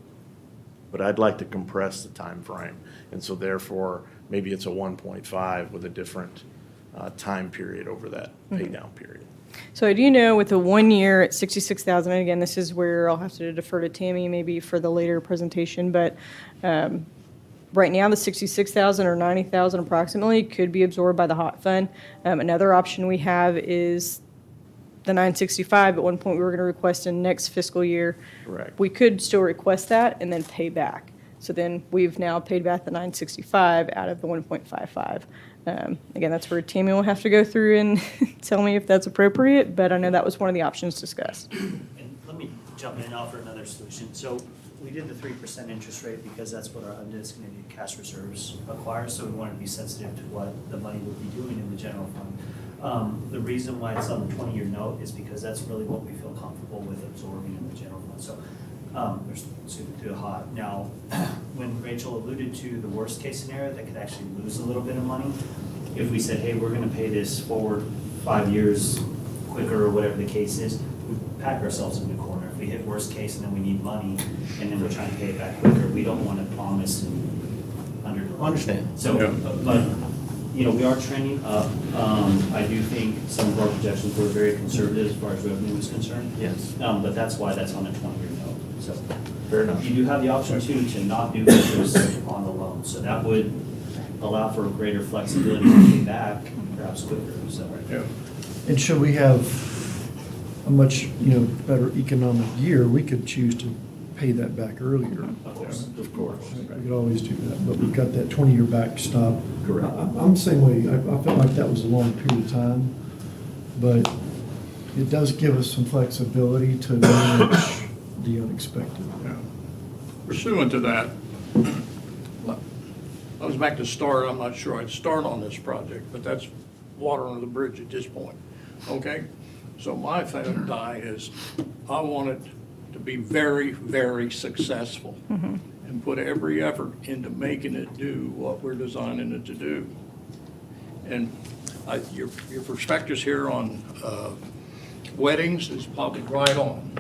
But I'd like to compress the time frame, and so therefore, maybe it's a 1.5 with a different time period over that pay down period. So I do know with the 1 year at 66,000, and again, this is where I'll have to defer to Tammy maybe for the later presentation, but right now, the 66,000 or 90,000 approximately could be absorbed by the hot fund. Another option we have is the 965. At one point, we were going to request in next fiscal year. Correct. We could still request that and then pay back. So then we've now paid back the 965 out of the 1.55. Again, that's where Tammy will have to go through and tell me if that's appropriate, but I know that was one of the options discussed. And let me jump in and offer another solution. So we did the 3% interest rate because that's what our undesignated cash reserves require, so we wanted to be sensitive to what the money would be doing in the general fund. The reason why it's on the 20-year note is because that's really what we feel comfortable with absorbing in the general fund. So there's too hot. Now, when Rachel alluded to the worst case scenario that could actually lose a little bit of money, if we said, hey, we're gonna pay this forward 5 years quicker or whatever the case is, we pack ourselves in the corner. If we hit worst case and then we need money and then we're trying to pay it back quicker, we don't want to promise and under. Understand. So, but, you know, we are trending up. I do think some of our projections were very conservative as far as revenue is concerned. Yes. But that's why that's on a 20-year note. So Fair enough. you do have the option too to not do interest on the loan. So that would allow for greater flexibility to pay back perhaps quicker. So, Yeah. And should we have a much, better economic year, we could choose to pay that back earlier. of course. Of course. We could always do that, but we've got that 20-year backstop. Correct. I'm the same way. I felt like that was a long period of time, but it does give us some flexibility to manage the unexpected. Pursuant to that, I was back to start, I'm not sure I'd start on this project, but that's water under the bridge at this point, okay? So my thing, Di, is I want it to be very, very successful and put every effort into making it do what we're designing it to do. And your perspectives here on weddings is probably right on.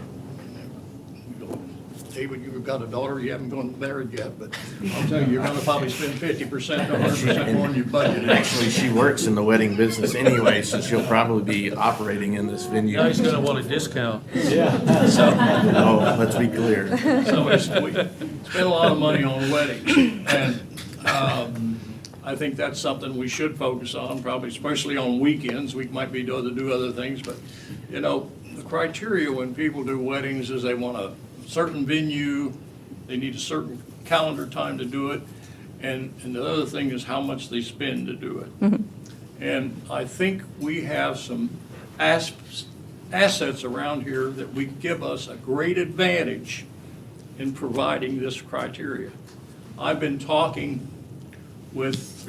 David, you've got a daughter, you haven't gone married yet, but I'll tell you, you're gonna probably spend 50% to 100% more than you budgeted. Actually, she works in the wedding business anyway, so she'll probably be operating in this venue. Now he's gonna want a discount. Yeah. So, Oh, let's be clear. so we spend a lot of money on weddings, and I think that's something we should focus on, probably especially on weekends. We might be able to do other things, but, the criteria when people do weddings is they want a certain venue, they need a certain calendar time to do it, and the other thing is how much they spend to do it. And I think we have some assets around here that we give us a great advantage in providing this criteria. I've been talking with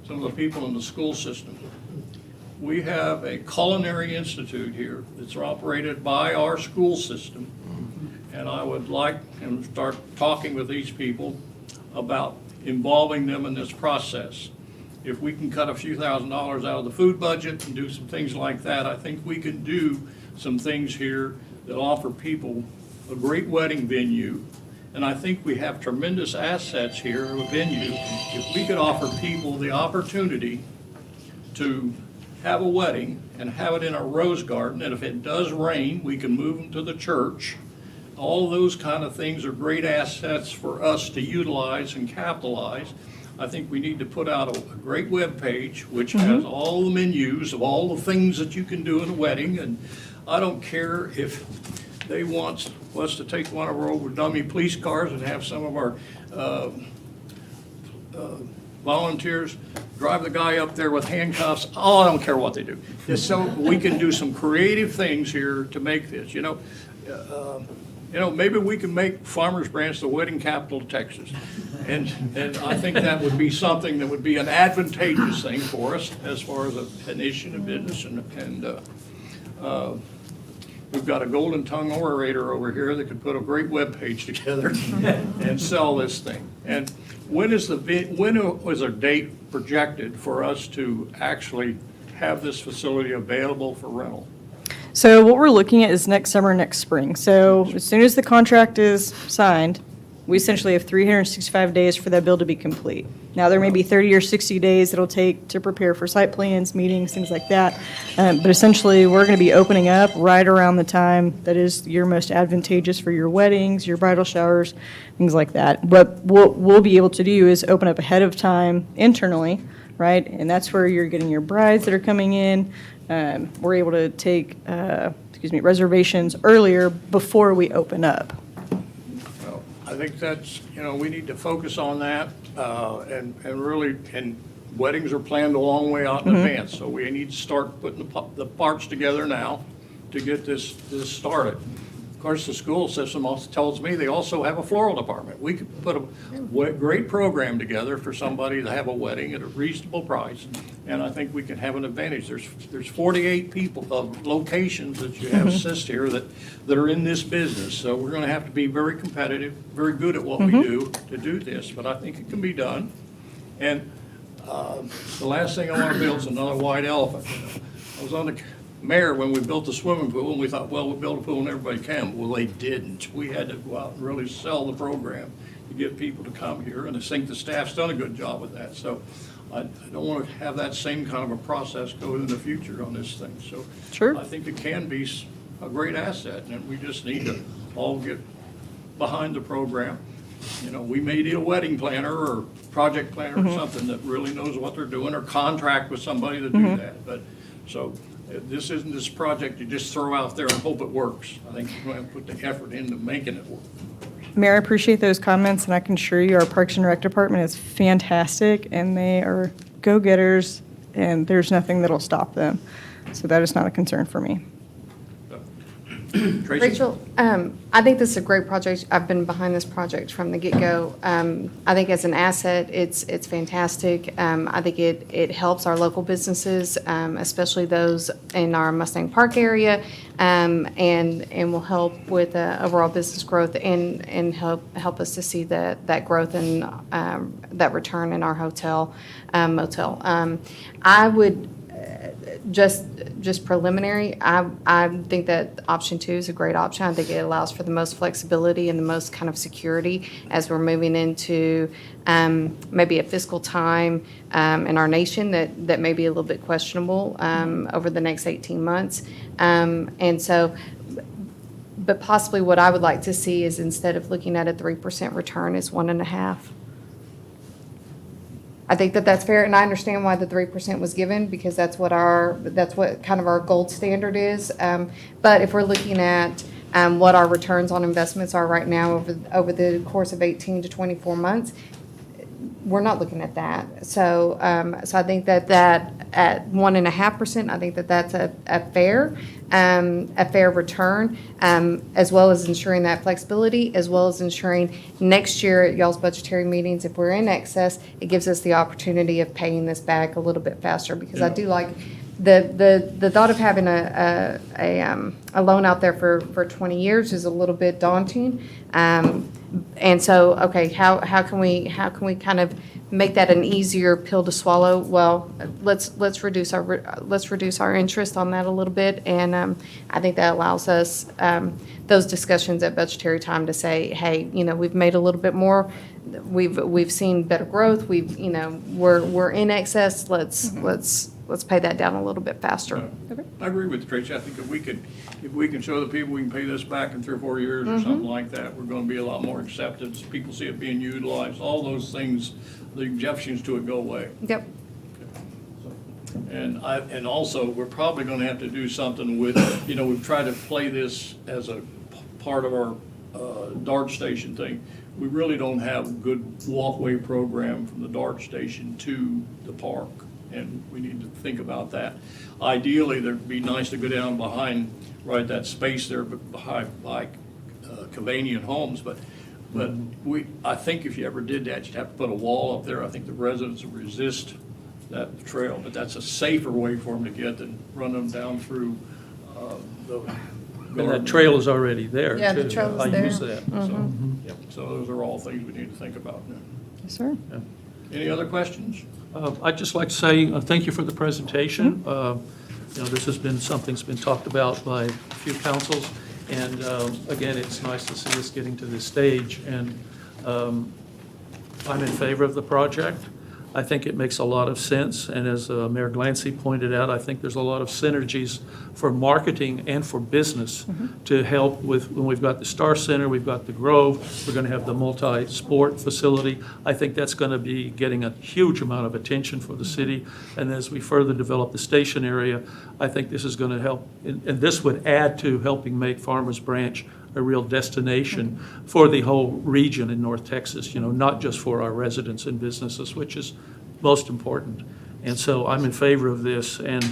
some of the people in the school system. We have a culinary institute here that's operated by our school system. And I would like to start talking with these people about involving them in this process. If we can cut a few $1,000s out of the food budget and do some things like that, I think we can do some things here that offer people a great wedding venue. And I think we have tremendous assets here in a venue. If we could offer people the opportunity to have a wedding and have it in a rose garden, and if it does rain, we can move them to the church. All those kind of things are great assets for us to utilize and capitalize. I think we need to put out a great webpage which has all the menus of all the things that you can do in a wedding. And I don't care if they want us to take one of our old dummy police cars and have some of our volunteers drive the guy up there with handcuffs. Oh, I don't care what they do. Just so we can do some creative things here to make this, maybe we can make Farmers Branch the wedding capital of Texas. And I think that would be something that would be an advantageous thing for us as far as an issue of business. And we've got a golden tongue orator over here that could put a great webpage together and sell this thing. And when is a date projected for us to actually have this facility available for rental? So what we're looking at is next summer, next spring. So as soon as the contract is signed, we essentially have 365 days for that bill to be complete. Now, there may be 30 or 60 days it'll take to prepare for site plans, meetings, things like that. But essentially, we're going to be opening up right around the time that is your most advantageous for your weddings, your bridal showers, things like that. What we'll be able to do is open up ahead of time internally, right? And that's where you're getting your brides that are coming in. We're able to take, reservations earlier before we open up. Well, I think that's, we need to focus on that, and really, and weddings are planned a long way out in advance, so we need to start putting the parts together now to get this started. Of course, the school system also tells me they also have a floral department. We could put a great program together for somebody to have a wedding at a reasonable price, and I think we can have an advantage. There's 48 people of locations that you have assist here that are in this business, so we're gonna have to be very competitive, very good at what we do to do this, but I think it can be done. And the last thing I want to build is another white elephant. I was on the mayor when we built the swimming pool, and we thought, well, we'll build a pool and everybody can. Well, they didn't. We had to go out and really sell the program to get people to come here, and I think the staff's done a good job with that. So I don't want to have that same kind of a process go in the future on this thing. So Sure. I think it can be a great asset, and we just need to all get behind the program. We may need a wedding planner or project planner or something that really knows what they're doing, or contract with somebody to do that. But, so, this isn't this project you just throw out there and hope it works. I think you're going to put the effort into making it work. Mayor, I appreciate those comments, and I can assure you our Parks and Rec department is fantastic, and they are go-getters, and there's nothing that'll stop them. So that is not a concern for me. Tracy? Rachel, I think this is a great project. I've been behind this project from the get-go. I think as an asset, it's fantastic. I think it helps our local businesses, especially those in our Mustang Park area, and will help with overall business growth and help us to see that growth and that return in our hotel, motel. I would, just preliminary, I think that option 2 is a great option. I think it allows for the most flexibility and the most kind of security as we're moving into maybe a fiscal time in our nation that may be a little bit questionable over the next 18 months. And so, but possibly what I would like to see is, instead of looking at a 3% return, is 1.5%. I think that's fair, and I understand why the 3% was given, because that's what kind of our gold standard is. But if we're looking at what our returns on investments are right now over the course of 18 to 24 months, we're not looking at that. So I think that at 1.5%, I think that's a fair return, as well as ensuring that flexibility, as well as ensuring next year at y'all's budgetary meetings, if we're in excess, it gives us the opportunity of paying this back a little bit faster, because I do like the thought of having a loan out there for 20 years is a little bit daunting. And so, okay, how can we kind of make that an easier pill to swallow? Well, let's reduce our interest on that a little bit, and I think that allows us those discussions at budgetary time to say, hey, we've made a little bit more, we've seen better growth, we're in excess. Let's pay that down a little bit faster. I agree with Tracy. I think if we can show the people we can pay this back in 3 or 4 years or something like that, we're going to be a lot more acceptance. People see it being utilized. All those things, the objections to it go away. Yep. And also, we're probably going to have to do something with, we've tried to play this as a part of our DART station thing. We really don't have a good walkway program from the DART station to the park, and we need to think about that. Ideally, it'd be nice to go down behind, right, that space there behind, like, Cavanian Homes, but I think if you ever did that, you'd have to put a wall up there. I think the residents would resist that trail, but that's a safer way for them to get than run them down through the And that trail is already there, too. Yeah, the trail is there. I use that. So those are all things we need to think about now. Yes, sir. Any other questions? I'd just like to say thank you for the presentation. this has been something that's been talked about by a few councils, and again, it's nice to see us getting to this stage, and I'm in favor of the project. I think it makes a lot of sense, and as Mayor Glancy pointed out, I think there's a lot of synergies for marketing and for business to help with, when we've got the Star Center, we've got the Grove, we're going to have the multi-sport facility. I think that's going to be getting a huge amount of attention for the city, and as we further develop the station area, I think this is going to help, and this would add to helping make Farmers Branch a real destination for the whole region in North Texas, not just for our residents and businesses, which is most important. And so I'm in favor of this, and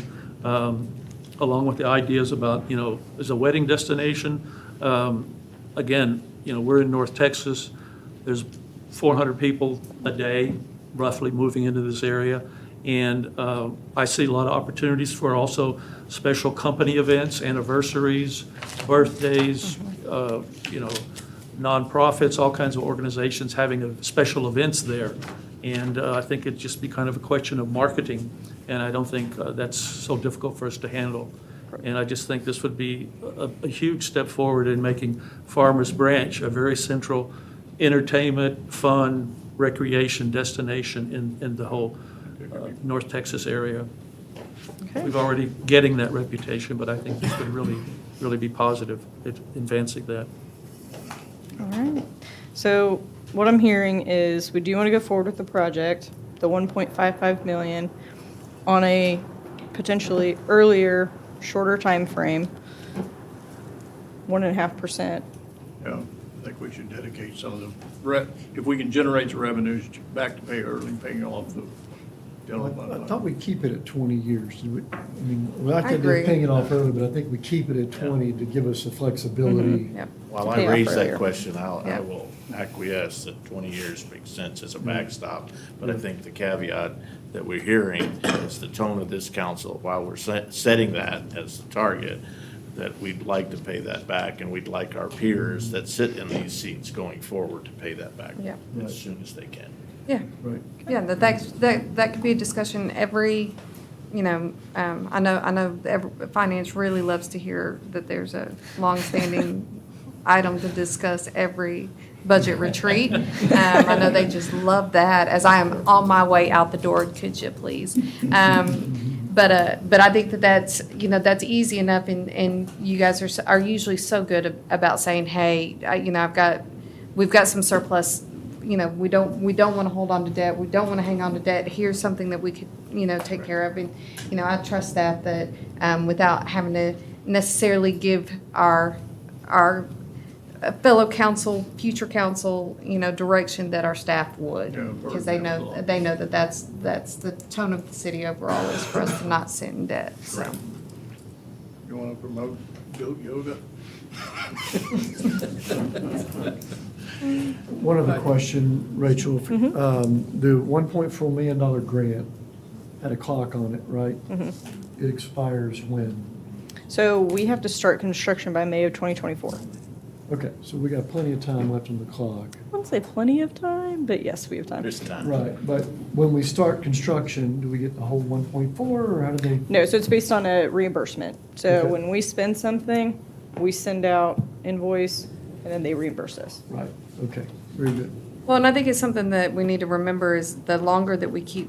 along with the ideas about, as a wedding destination, again, we're in North Texas. There's 400 people a day roughly moving into this area. And I see a lot of opportunities for also special company events, anniversaries, birthdays, nonprofits, all kinds of organizations having special events there. And I think it'd just be kind of a question of marketing, and I don't think that's so difficult for us to handle. And I just think this would be a huge step forward in making Farmers Branch a very central entertainment, fun, recreation destination in the whole North Texas area. Okay. We've already getting that reputation, but I think this would really be positive at advancing that. All right. So what I'm hearing is we do want to go forward with the project, the 1.55 million, on a potentially earlier, shorter time frame, 1.5%. Yeah, I think we should dedicate some of the, if we can generate the revenues back to pay early, paying off the general fund. I thought we'd keep it at 20 years. I mean, we like I to agree. do paying it off early, but I think we keep it at 20 to give us the flexibility. Yep. While To I pay off raise earlier. that question, I Yeah. will acquiesce that 20 years makes sense as a backstop. But I think the caveat that we're hearing is the tone of this council, while we're setting that as the target, that we'd like to pay that back, and we'd like our peers that sit in these seats going forward to pay that back Yeah. as soon as they can. Yeah. Right. Yeah, that could be a discussion every, I know finance really loves to hear that there's a longstanding item to discuss every budget retreat. I know they just love that, as I am on my way out the door, could you please? But I think that's easy enough, and you guys are usually so good about saying, hey, we've got some surplus. We don't want to hold on to debt. We don't want to hang on to debt. Here's something that we could, take care of. And, I trust staff that without having to necessarily give our fellow council, future council, direction that our staff would. Yeah, Because they know that that's the tone of the city overall, is for us to not sit in debt, so. You want to promote goat yoga? One other question, Rachel. The $1.4 million grant had a clock on it, right? It expires when? So we have to start construction by May of 2024. Okay, so we got plenty of time left on the clock. I wouldn't say plenty of time, but yes, we have time. There's time. Right, but when we start construction, do we get the whole 1.4, or how do they? No, so it's based on a reimbursement. So Okay. when we spend something, we send out invoice, and then they reimburse us. Right, okay, very good. Well, and I think it's something that we need to remember is the longer that we keep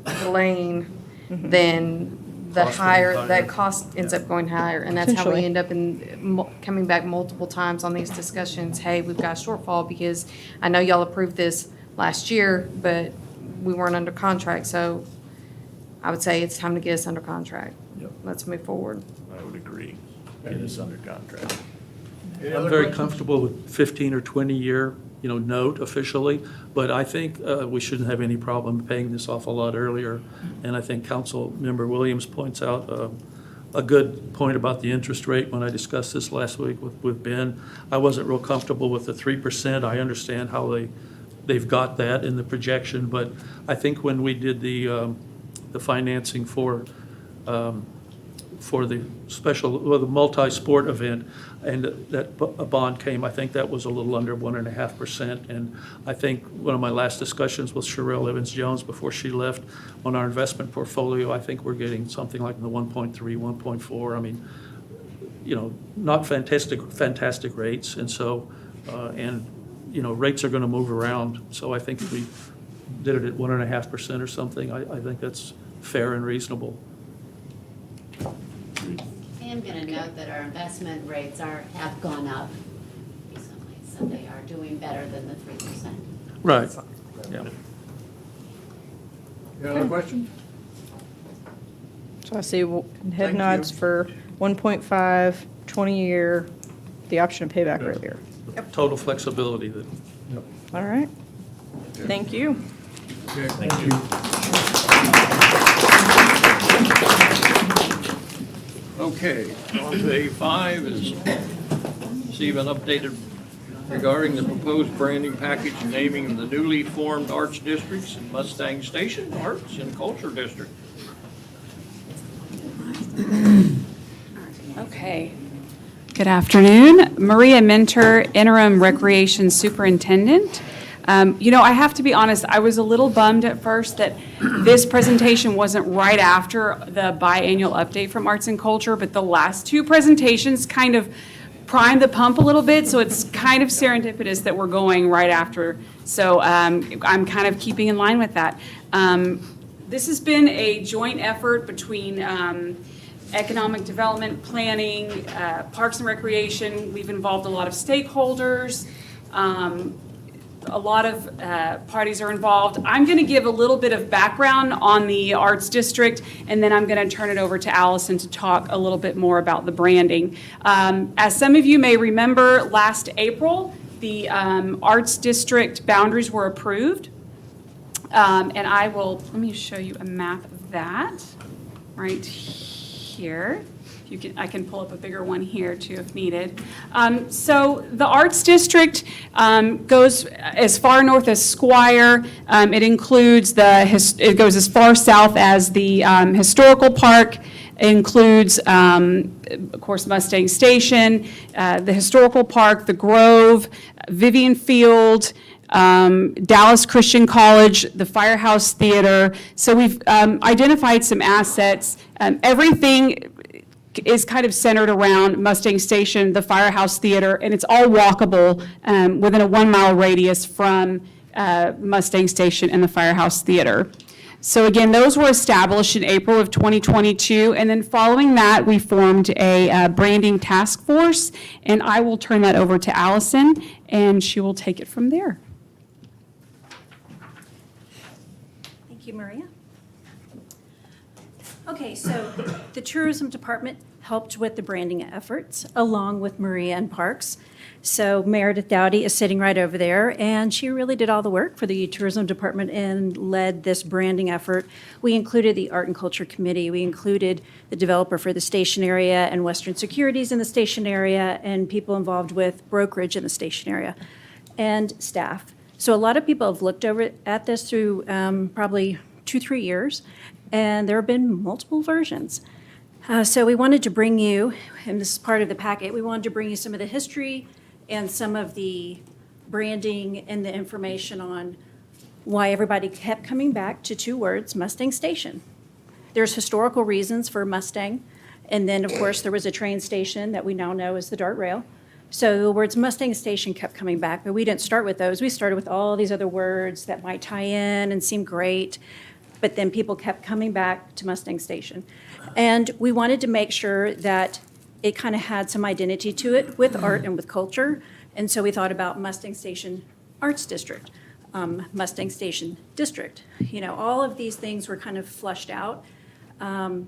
delaying, then the Cost going higher, higher. that cost ends up going higher. And that's how we Potentially. end up coming back multiple times on these discussions. Hey, we've got a shortfall because I know y'all approved this last year, but we weren't under contract. So I would say it's time to get us under contract. Yep. Let's move forward. I would agree. Get us under contract. Any I'm other very questions? comfortable with 15 or 20-year, note officially, but I think we shouldn't have any problem paying this off a lot earlier. And I think Council Member Williams points out a good point about the interest rate. When I discussed this last week with Ben, I wasn't real comfortable with the 3%. I understand how they've got that in the projection, but I think when we did the financing for for the special, well, the multi-sport event, and that a bond came, I think that was a little under 1.5%. And I think one of my last discussions with Sherelle Evans-Jones before she left on our investment portfolio, I think we're getting something like in the 1.3, 1.4. I mean, you know, not fantastic rates. And so, and, you know, rates are going to move around. So I think if we did it at 1.5% or something, I think that's fair and reasonable. I am going to note that our investment rates have gone up recently, so they are doing better than the 3%. Right, yeah. Any other question? So I see Thank head nods you. for 1.5, 20-year, the option of payback earlier. Total flexibility that. All right. Thank you. Okay, thank you. Okay, on to A5 is receive an updated regarding the proposed branding package and naming of the newly formed arts districts in Mustang Station Arts and Culture District. Okay. Good afternoon. Maria Minter, Interim Recreation Superintendent. You know, I have to be honest, I was a little bummed at first that this presentation wasn't right after the biannual update from Arts and Culture, but the last two presentations kind of primed the pump a little bit, so it's kind of serendipitous that we're going right after. So I'm kind of keeping in line with that. This has been a joint effort between economic development, planning, Parks and Recreation. We've involved a lot of stakeholders. A lot of parties are involved. I'm going to give a little bit of background on the Arts District, and then I'm going to turn it over to Allison to talk a little bit more about the branding. As some of you may remember, last April, the Arts District boundaries were approved. And let me show you a map of that right here. I can pull up a bigger one here too if needed. So the Arts District goes as far north as Squire. It includes it goes as far south as the Historical Park. It includes, of course, Mustang Station, the Historical Park, the Grove, Vivian Field, Dallas Christian College, the Firehouse Theater. So we've identified some assets. Everything is kind of centered around Mustang Station, the Firehouse Theater, and it's all walkable within a 1-mile radius from Mustang Station and the Firehouse Theater. So again, those were established in April of 2022, and then following that, we formed a branding task force, and I will turn that over to Allison, and she will take it from there. Thank you, Maria. Okay, so the tourism department helped with the branding efforts along with Maria and Parks. So Meredith Dowdy is sitting right over there, and she really did all the work for the tourism department and led this branding effort. We included the Art and Culture Committee. We included the developer for the station area and Western Securities in the station area and people involved with brokerage in the station area and staff. So a lot of people have looked over at this through probably 2-3 years. And there have been multiple versions. So we wanted to bring you, and this is part of the packet, we wanted to bring you some of the history and some of the branding and the information on why everybody kept coming back to 2 words, Mustang Station. There's historical reasons for Mustang, and then, of course, there was a train station that we now know as the Dart Rail. So the words Mustang Station kept coming back, but we didn't start with those. We started with all these other words that might tie in and seem great. But then people kept coming back to Mustang Station. And we wanted to make sure that it kind of had some identity to it with art and with culture. And so we thought about Mustang Station Arts District, Mustang Station District. You know, all of these things were kind of flushed out. And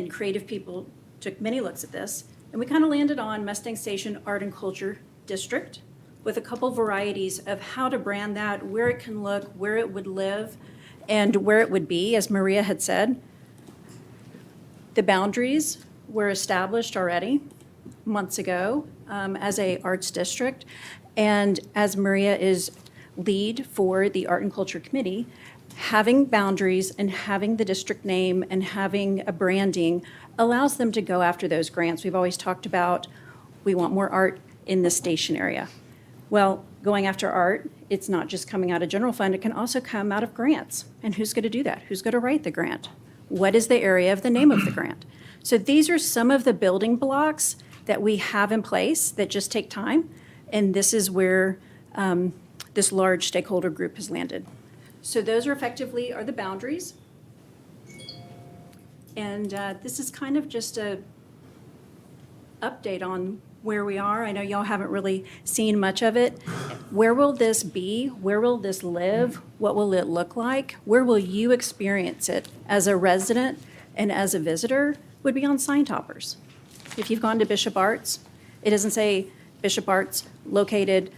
creative people took many looks at this. And we kind of landed on Mustang Station Art and Culture District with a couple varieties of how to brand that, where it can look, where it would live, and where it would be, as Maria had said. The boundaries were established already months ago as a arts district. And as Maria is lead for the Art and Culture Committee, having boundaries and having the district name and having a branding allows them to go after those grants. We've always talked about, we want more art in the station area. Well, going after art, it's not just coming out of general fund, it can also come out of grants. And who's going to do that? Who's going to write the grant? What is the area of the name of the grant? So these are some of the building blocks that we have in place that just take time. And this is where this large stakeholder group has landed. So those are effectively the boundaries. And this is kind of just a update on where we are. I know y'all haven't really seen much of it. Where will this be? Where will this live? What will it look like? Where will you experience it as a resident and as a visitor? Would be on sign toppers. If you've gone to Bishop Arts, it doesn't say Bishop Arts located,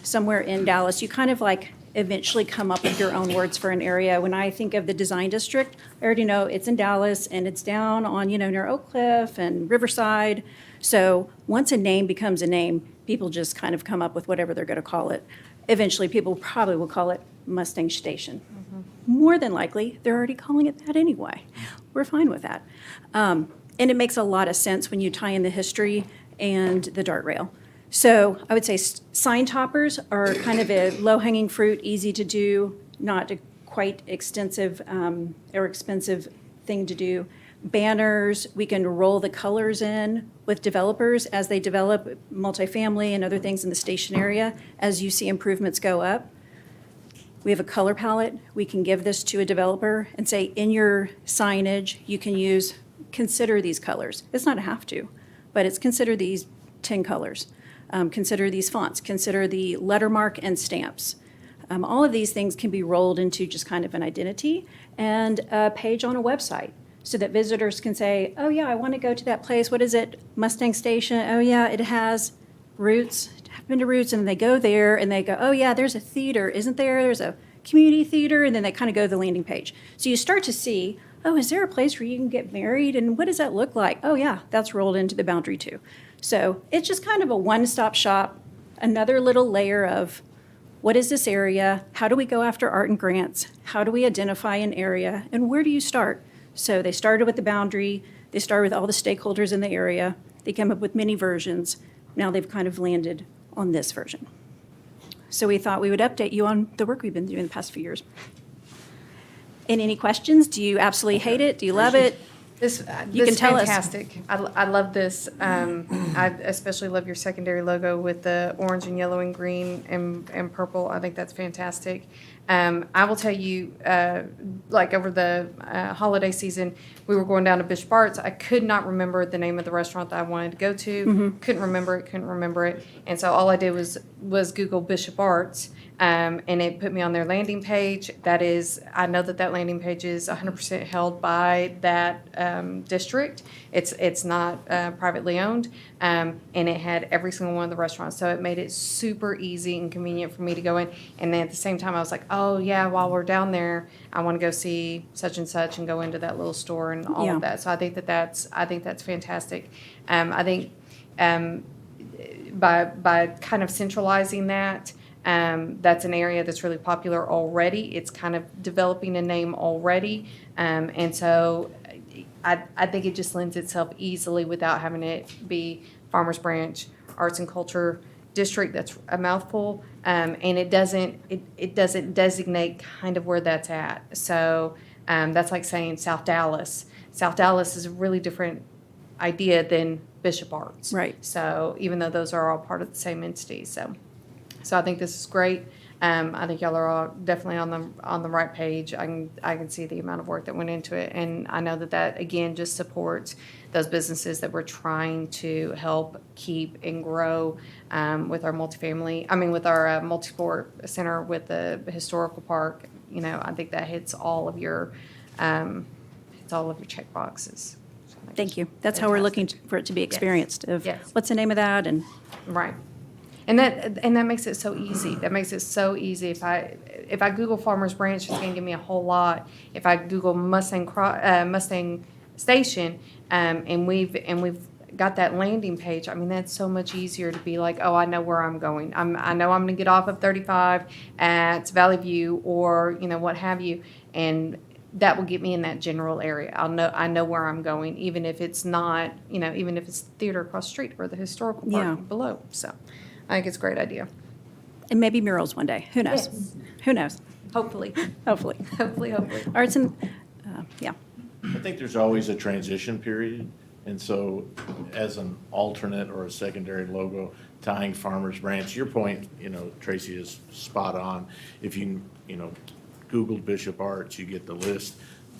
somewhere in Dallas. You kind of like eventually come up with your own words for an area. When I think of the design district, I already know it's in Dallas and it's down on, near Oak Cliff and Riverside. So once a name becomes a name, people just kind of come up with whatever they're going to call it. Eventually, people probably will call it Mustang Station. More than likely, they're already calling it that anyway. We're fine with that. And it makes a lot of sense when you tie in the history and the DART rail. So I would say sign toppers are kind of a low-hanging fruit, easy to do, not a quite extensive or expensive thing to do. Banners, we can roll the colors in with developers as they develop multifamily and other things in the station area. As you see improvements go up, we have a color palette. We can give this to a developer and say, in your signage, you can consider these colors. It's not a have to, but it's consider these 10 colors. Consider these fonts, consider the lettermark and stamps. All of these things can be rolled into just kind of an identity and a page on a website so that visitors can say, oh yeah, I want to go to that place. What is it? Mustang Station. Oh yeah, it has Roots. I've been to Roots, and they go there and they go, oh yeah, there's a theater, isn't there? There's a community theater, and then they kind of go to the landing page. So you start to see, oh, is there a place where you can get married? And what does that look like? Oh yeah, that's rolled into the boundary too. So it's just kind of a one-stop shop, another little layer of what is this area? How do we go after art and grants? How do we identify an area? And where do you start? So they started with the boundary. They started with all the stakeholders in the area. They came up with many versions. Now they've kind of landed on this version. So we thought we would update you on the work we've been doing the past few years. And any questions? Do you absolutely hate it? Do you love it? This You can is tell us. fantastic. I love this. I especially love your secondary logo with the orange and yellow and green and purple. I think that's fantastic. I will tell you, like over the holiday season, we were going down to Bishop Arts. I could not remember the name of the restaurant that I wanted to go to. Couldn't remember it. And so all I did was Google Bishop Arts. And it put me on their landing page. I know that landing page is 100% held by that district. It's not privately owned, and it had every single one of the restaurants. So it made it super easy and convenient for me to go in. And then at the same time, I was like, oh yeah, while we're down there, I want to go see such and such and go into that little store and all of that. So I think that's fantastic. I think by kind of centralizing that. That's an area that's really popular already. It's kind of developing a name already. And so I think it just lends itself easily without having it be Farmers Branch Arts and Culture District. That's a mouthful. And it doesn't designate kind of where that's at. So that's like saying South Dallas. South Dallas is a really different idea than Bishop Arts. Right. So even though those are all part of the same entity, So I think this is great. I think y'all are all definitely on the right page. I can see the amount of work that went into it, and I know that again just supports those businesses that we're trying to help keep and grow with our with our multi-sport center with the historical park. I think that hits all of your check boxes. Thank you. That's how we're looking for it to be experienced. Yes. What's the name of that? And Right. And that makes it so easy. That makes it so easy. If I Google Farmers Branch, it's going to give me a whole lot. If I Google Mustang Station, and we've got that landing page, I mean, that's so much easier to be like, oh, I know where I'm going. I know I'm going to get off of 35 at Valley View or what have you, and that will get me in that general area. I know where I'm going, even if it's not, even if it's the theater across the street or the historical Yeah. park below. So I think it's a great idea. And maybe murals one day. Who knows? Yes. Who knows? Hopefully. Hopefully. Hopefully. Arts and, yeah. I think there's always a transition period, and so as an alternate or a secondary logo tying Farmers Branch, your point, Tracy, is spot on. If you, Googled Bishop Arts, you get the list,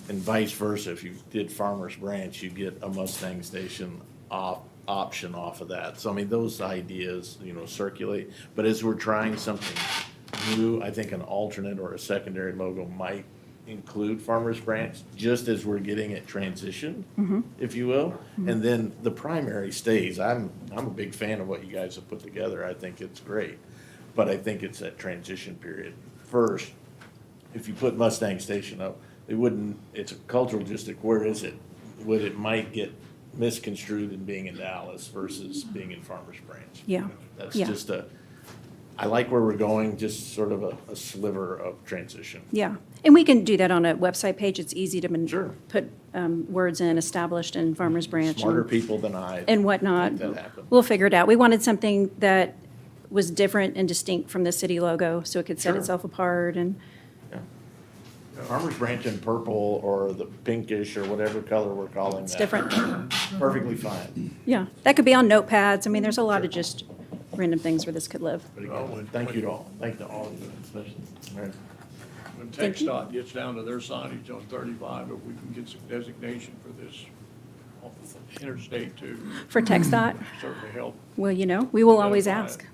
and vice versa. If you did Farmers Branch, you get a Mustang Station option off of that. So, I mean, those ideas, circulate. But as we're trying something new, I think an alternate or a secondary logo might include Farmers Branch, just as we're getting it transitioned, if you will. And then the primary stays. I'm a big fan of what you guys have put together. I think it's great. But I think it's that transition period. First, if you put Mustang Station up, it's a cultural district. Where is it? It might get misconstrued in being in Dallas versus being in Farmers Branch. Yeah. That's Yeah. just I like where we're going, just sort of a sliver of transition. Yeah, and we can do that on a website page. It's easy to Sure. put words in, established in Farmers Branch. Smarter and- people than I. And whatnot. make that happen. We'll figure it out. We wanted something that was different and distinct from the city logo, so it could set Sure. itself apart and, Farmers Branch in purple or the pinkish or whatever color we're calling that. It's different. Perfectly fine. yeah. That could be on notepads. I mean, there's a lot of just random things where this could live. But again, thank you to all. Thank you to all of you, especially. Mary. When Thank you. TxDOT gets down to their signage on 35, if we can get some designation for this off the interstate too. For TxDOT? Certainly help. Well, we will always identify ask.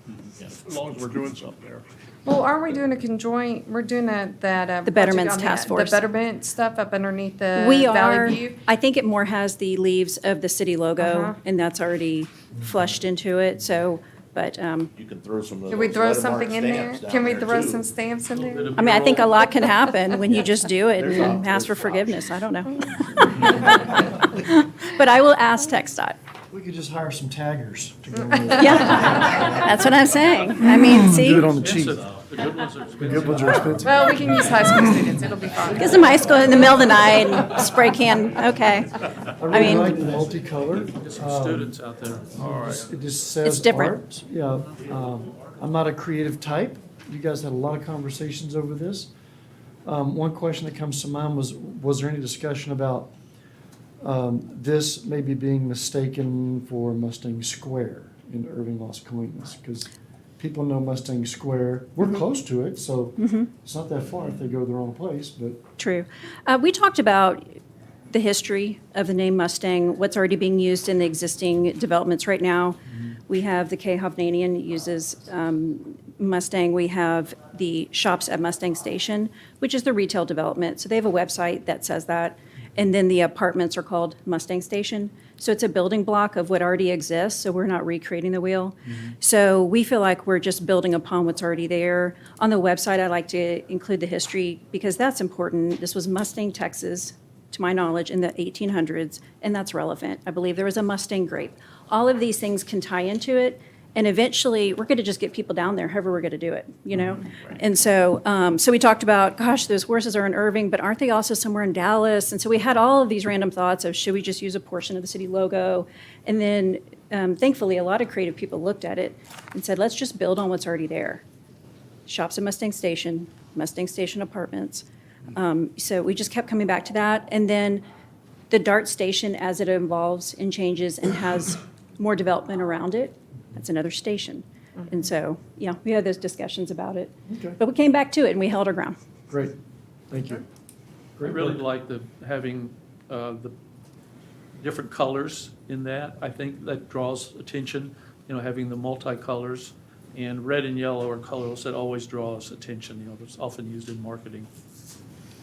it. As long as we're doing something there. Well, aren't we doing we're doing that The Betterment's project on Task Force. The Betterment stuff up underneath the We Valley are, View? I think it more has the leaves of the city logo, Uh-huh. and that's already flushed into it, so, but, You can throw some of those. Can we throw lettermark something in there? stamps down Can we there, throw too. some stamps in there? I mean, I think a lot can happen when you just do it There's and op- ask for there's forgiveness. I don't know. But I will ask TxDOT. We could just hire some taggers to go with it. Yeah, that's what I'm saying. I mean, see, Do it on the cheap. The good ones are The expensive. good ones are expensive. Well, we can use high school students. It'll be fine. get some high school in the middle of the night and spray can, okay. I I really mean, like the multicolored. Get some students out there. All right. It just says different. art. Yeah, I'm not a creative type. You guys had a lot of conversations over this. One question that comes to mind was there any discussion about this maybe being mistaken for Mustang Square in Irving, Las Colinas? Because people know Mustang Square. We're close to it, so it's not that far if they go the wrong place, but true. We talked about the history of the name Mustang, what's already being used in the existing developments right now. We have the K. Hovnanian uses Mustang. We have the Shops at Mustang Station, which is the retail development. So they have a website that says that. And then the apartments are called Mustang Station. So it's a building block of what already exists, so we're not recreating the wheel. So we feel like we're just building upon what's already there. On the website, I like to include the history because that's important. This was Mustang, Texas, to my knowledge, in the 1800s, and that's relevant. I believe there was a Mustang grape. All of these things can tie into it, and eventually, we're going to just get people down there, however we're going to do it, And so, so we talked about, gosh, those horses are in Irving, but aren't they also somewhere in Dallas? And so we had all of these random thoughts of, should we just use a portion of the city logo? And then, thankfully, a lot of creative people looked at it and said, let's just build on what's already there. Shops at Mustang Station Apartments. So we just kept coming back to that. And then the DART station, as it evolves and changes and has more development around it, that's another station. And so, yeah, we had those discussions about it. Okay. But we came back to it and we held our ground. great. Thank you. I Great really work. like having the different colors in that. I think that draws attention, having the multicolors. And red and yellow are colors that always draws attention, that's often used in marketing.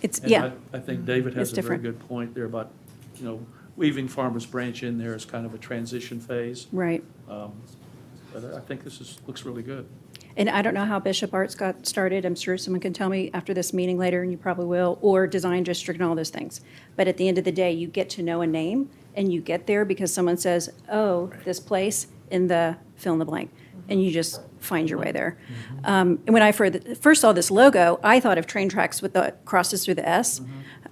It's, And yeah, I think David has It's a very different. good point there about, weaving Farmers Branch in there as kind of a transition phase. right. But I think looks really good. And I don't know how Bishop Arts got started. I'm sure someone can tell me after this meeting later, and you probably will, or Design District and all those things. But at the end of the day, you get to know a name, and you get there because someone says, oh, this place in the fill in the blank, and you just find your way there. And when I first saw this logo, I thought of train tracks with the crosses through the S.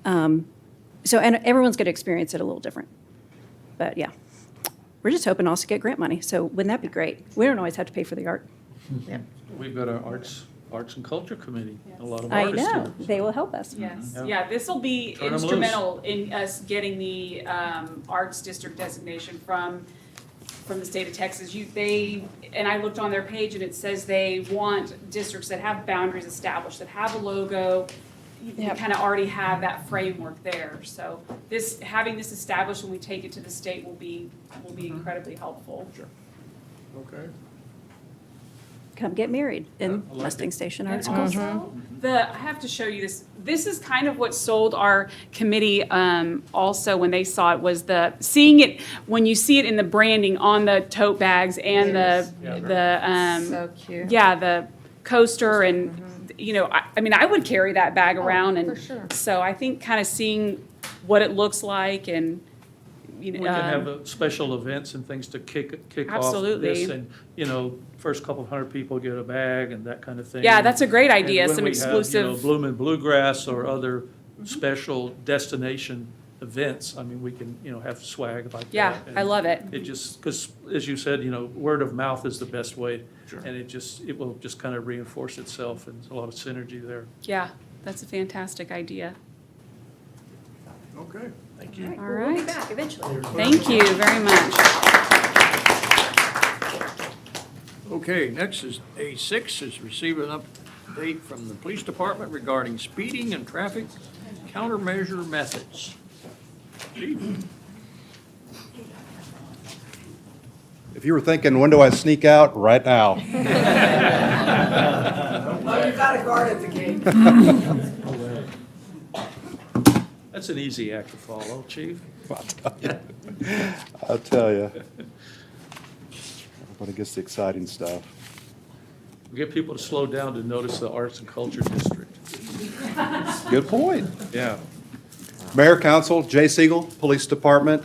So, and everyone's going to experience it a little different. But yeah, we're just hoping also get grant money. So wouldn't that be great? We don't always have to pay for the art. Yep. We've got our Arts and Culture Committee, a lot of I artists here. know, they will help us. Yes, Yeah. yeah, this will be Turn 'em loose. instrumental in us getting the Arts District designation from the state of Texas. And I looked on their page and it says they want districts that have boundaries established, that have a logo. You Yep. kind of already have that framework there. So having this established when we take it to the state will be incredibly helpful. Sure. Okay. Come get married in Yeah, I like Mustang it. Station And Arts and Culture. also, I have to show you this. This is kind of what sold our committee also when they saw it, was seeing it, when you see it in the branding on the tote bags and So cute. yeah, the coaster and, I mean, I would carry that bag around for and sure. so I think kind of seeing what it looks like and, We can have special events and things to kick off Absolutely. this. And, first couple hundred people get a bag and that kind of thing. Yeah, that's a great idea, And when some we have, exclusive- Bloomin' Bluegrass or other special destination events, I mean, we can, have swag like that. Yeah, I love it. It just, because as you said, word of mouth is the best way. Sure. And it will just kind of reinforce itself, and there's a lot of synergy there. Yeah, that's a fantastic idea. Okay, thank you. All right. We'll be back eventually. Thank you very much. Okay, next is A6, is receive an update from the police department regarding speeding and traffic countermeasure methods. Chief? If you were thinking, when do I sneak out? Right now. Oh, you got a guard at the gate. That's an easy act to follow, Chief. I'll tell you. Everybody gets the exciting stuff. We get people to slow down to notice the Arts and Culture District. Good point. Yeah. Mayor, Council, Jay Siegel, Police Department.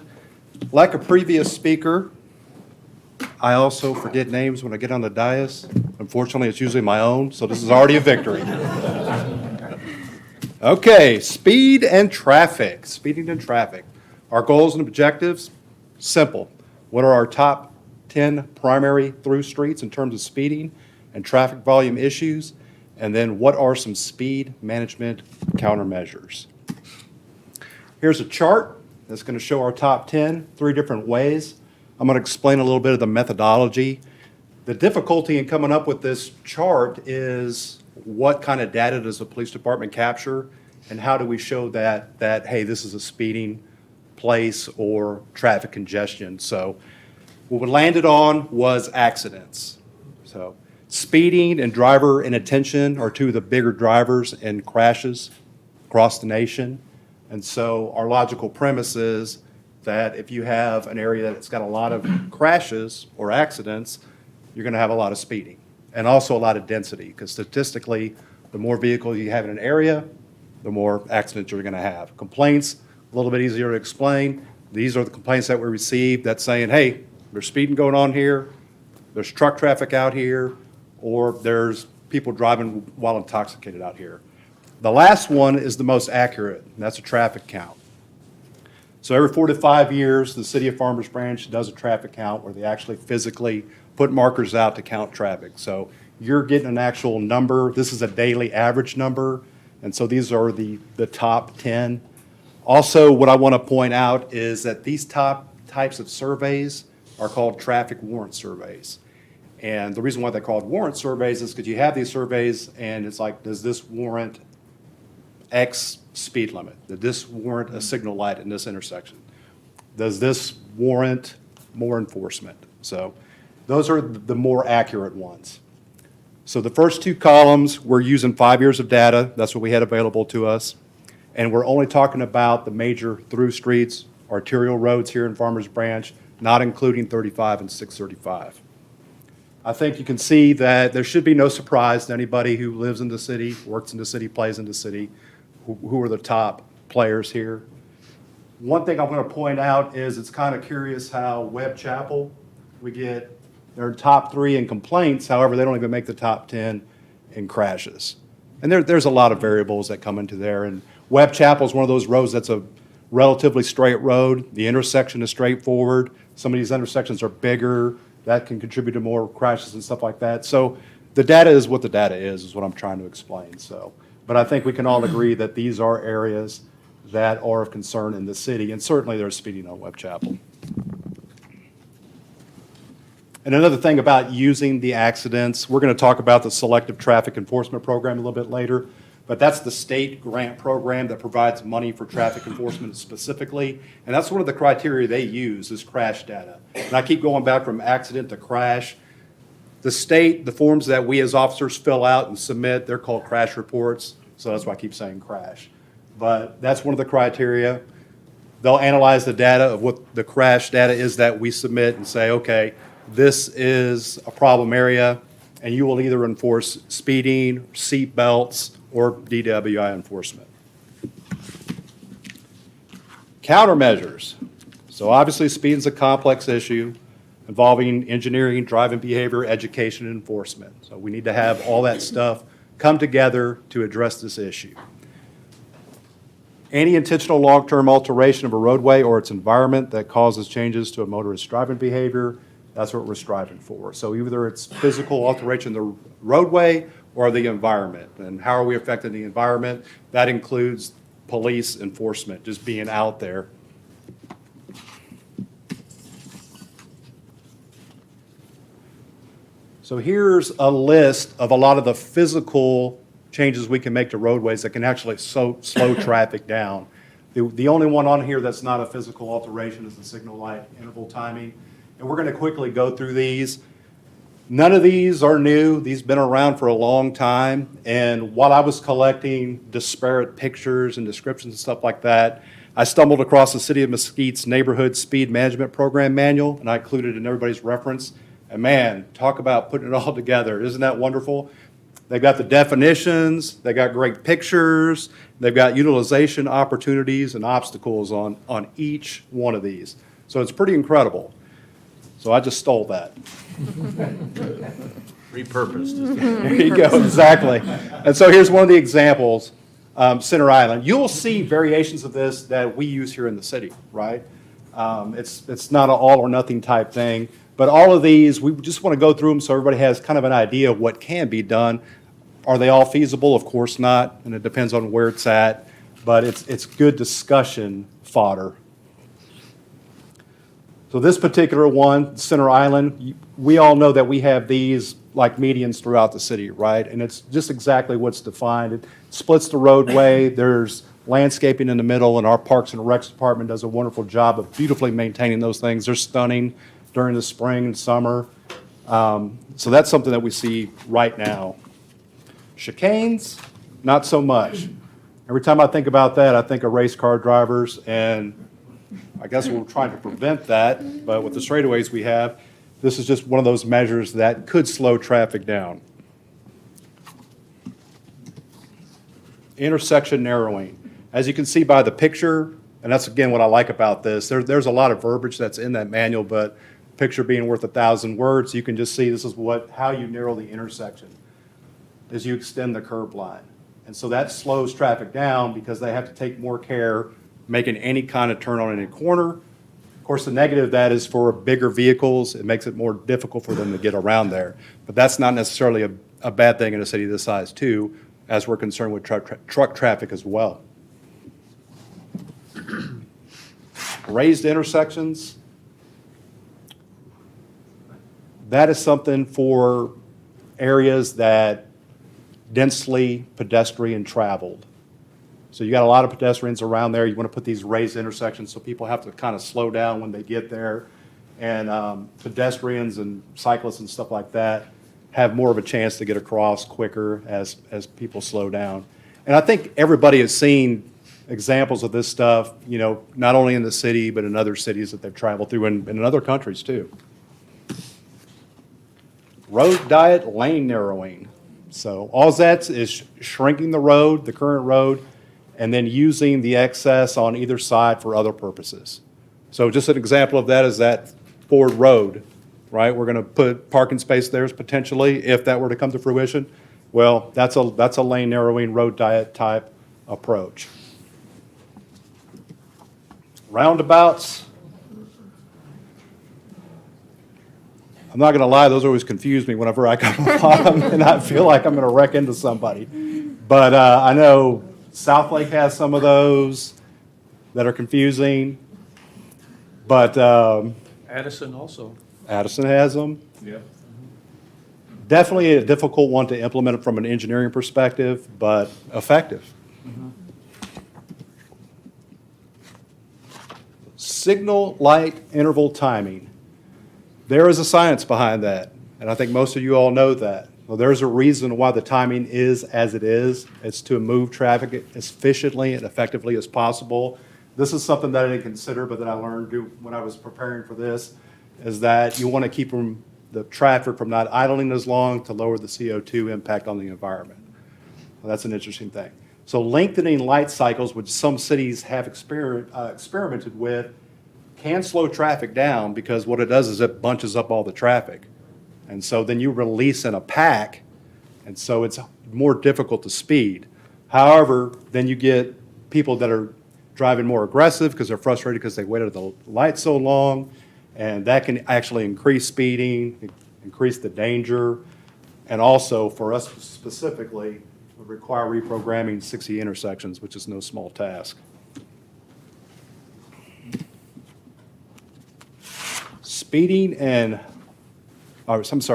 Like a previous speaker, I also forget names when I get on the dais. Unfortunately, it's usually my own, so this is already a victory. Okay, speed and traffic. Speeding and traffic. Our goals and objectives, simple. What are our top 10 primary through streets in terms of speeding and traffic volume issues? And then what are some speed management countermeasures? Here's a chart that's going to show our top 10, 3 different ways. I'm going to explain a little bit of the methodology. The difficulty in coming up with this chart is what kind of data does the police department capture, and how do we show that hey, this is a speeding place or traffic congestion. So what we landed on was accidents. So speeding and driver inattention are 2 of the bigger drivers in crashes across the nation. And so our logical premise is that if you have an area that's got a lot of crashes or accidents, you're going to have a lot of speeding and also a lot of density, because statistically, the more vehicles you have in an area, the more accidents you're going to have. Complaints, a little bit easier to explain. These are the complaints that we received that's saying, hey, there's speeding going on here, there's truck traffic out here, or there's people driving while intoxicated out here. The last one is the most accurate, and that's a traffic count. So every 4 to 5 years, the City of Farmers Branch does a traffic count where they actually physically put markers out to count traffic. So you're getting an actual number. This is a daily average number, and so these are the top 10. Also, what I want to point out is that these top types of surveys are called traffic warrant surveys. And the reason why they're called warrant surveys is because you have these surveys and it's like, does this warrant X speed limit? Did this warrant a signal light in this intersection? Does this warrant more enforcement? So those are the more accurate ones. So the first 2 columns, we're using 5 years of data. That's what we had available to us. And we're only talking about the major through streets, arterial roads here in Farmers Branch, not including 35 and 635. I think you can see that there should be no surprise to anybody who lives in the city, works in the city, plays in the city, who are the top players here. One thing I'm going to point out is it's kind of curious how Webb Chapel, we get their top 3 in complaints, however, they don't even make the top 10 in crashes. And there's a lot of variables that come into there, and Webb Chapel is one of those roads that's a relatively straight road. The intersection is straightforward. Some of these intersections are bigger. That can contribute to more crashes and stuff like that. So the data is what the data is what I'm trying to explain. So, but I think we can all agree that these are areas that are of concern in the city, and certainly there's speeding on Webb Chapel. And another thing about using the accidents, we're going to talk about the Selective Traffic Enforcement Program a little bit later, but that's the state grant program that provides money for traffic enforcement specifically, and that's one of the criteria they use is crash data. And I keep going back from accident to crash. The state, the forms that we as officers fill out and submit, they're called crash reports, so that's why I keep saying crash. But that's one of the criteria. They'll analyze the data of what the crash data is that we submit and say, okay, this is a problem area, and you will either enforce speeding, seat belts, or DWI enforcement. Countermeasures. So obviously speeding is a complex issue involving engineering, driving behavior, education, and enforcement. So we need to have all that stuff come together to address this issue. Any intentional long-term alteration of a roadway or its environment that causes changes to a motorist's driving behavior, that's what we're striving for. So either it's physical alteration of the roadway or the environment. And how are we affecting the environment? That includes police enforcement, just being out there. So here's a list of a lot of the physical changes we can make to roadways that can actually slow traffic down. The only one on here that's not a physical alteration is the signal light interval timing. And we're going to quickly go through these. None of these are new. These have been around for a long time. And while I was collecting disparate pictures and descriptions and stuff like that, I stumbled across the City of Mesquite's Neighborhood Speed Management Program Manual, and I included it in everybody's reference. And man, talk about putting it all together. Isn't that wonderful? They've got the definitions, they got great pictures, they've got utilization opportunities and obstacles on each one of these. So it's pretty incredible. So I just stole that. Repurposed. There you go, exactly. And so here's one of the examples, Center Island. You'll see variations of this that we use here in the city, right? It's not an all or nothing type thing. But all of these, we just want to go through them so everybody has kind of an idea of what can be done. Are they all feasible? Of course not, and it depends on where it's at. But it's good discussion fodder. So this particular one, Center Island, we all know that we have these like medians throughout the city, right? And it's just exactly what's defined. It splits the roadway. There's landscaping in the middle, and our Parks and Recs department does a wonderful job of beautifully maintaining those things. They're stunning during the spring and summer. So that's something that we see right now. Chicanes, not so much. Every time I think about that, I think of race car drivers, and I guess we're trying to prevent that, but with the straightaways we have, this is just one of those measures that could slow traffic down. Intersection narrowing. As you can see by the picture, and that's again what I like about this, there's a lot of verbiage that's in that manual, but picture being worth 1,000 words, you can just see this is how you narrow the intersection, is you extend the curb line. And so that slows traffic down because they have to take more care making any kind of turn on any corner. Of course, the negative of that is for bigger vehicles, it makes it more difficult for them to get around there. But that's not necessarily a bad thing in a city this size too, as we're concerned with truck traffic as well. Raised intersections. That is something for areas that densely pedestrian traveled. So you got a lot of pedestrians around there. You want to put these raised intersections so people have to kind of slow down when they get there. And pedestrians and cyclists and stuff like that have more of a chance to get across quicker as people slow down. And I think everybody has seen examples of this stuff, you know, not only in the city, but in other cities that they've traveled through and in other countries too. Road diet lane narrowing. So all that is shrinking the road, the current road, and then using the excess on either side for other purposes. So just an example of that is that Ford Road, right? We're going to put parking space there potentially if that were to come to fruition. Well, that's a lane narrowing road diet type approach. Roundabouts. I'm not gonna lie, those always confuse me whenever I come upon them, and I feel like I'm gonna wreck into somebody. But I know South Lake has some of those that are confusing, but Addison also. Addison has them. Yeah. Definitely a difficult one to implement from an engineering perspective, but effective. Signal light interval timing. There is a science behind that, and I think most of you all know that. Well, there's a reason why the timing is as it is. It's to move traffic as efficiently and effectively as possible. This is something that I didn't consider, but that I learned when I was preparing for this, is that you want to keep the traffic from not idling as long to lower the CO2 impact on the environment. Well, that's an interesting thing. So lengthening light cycles, which some cities have experimented with, can slow traffic down, because what it does is it bunches up all the traffic. And so then you release in a pack, and so it's more difficult to speed. However, then you get people that are driving more aggressive because they're frustrated because they waited at the light so long, and that can actually increase speeding, increase the danger, and also for us specifically, would require reprogramming 60 intersections, which is no small task. Speeding and,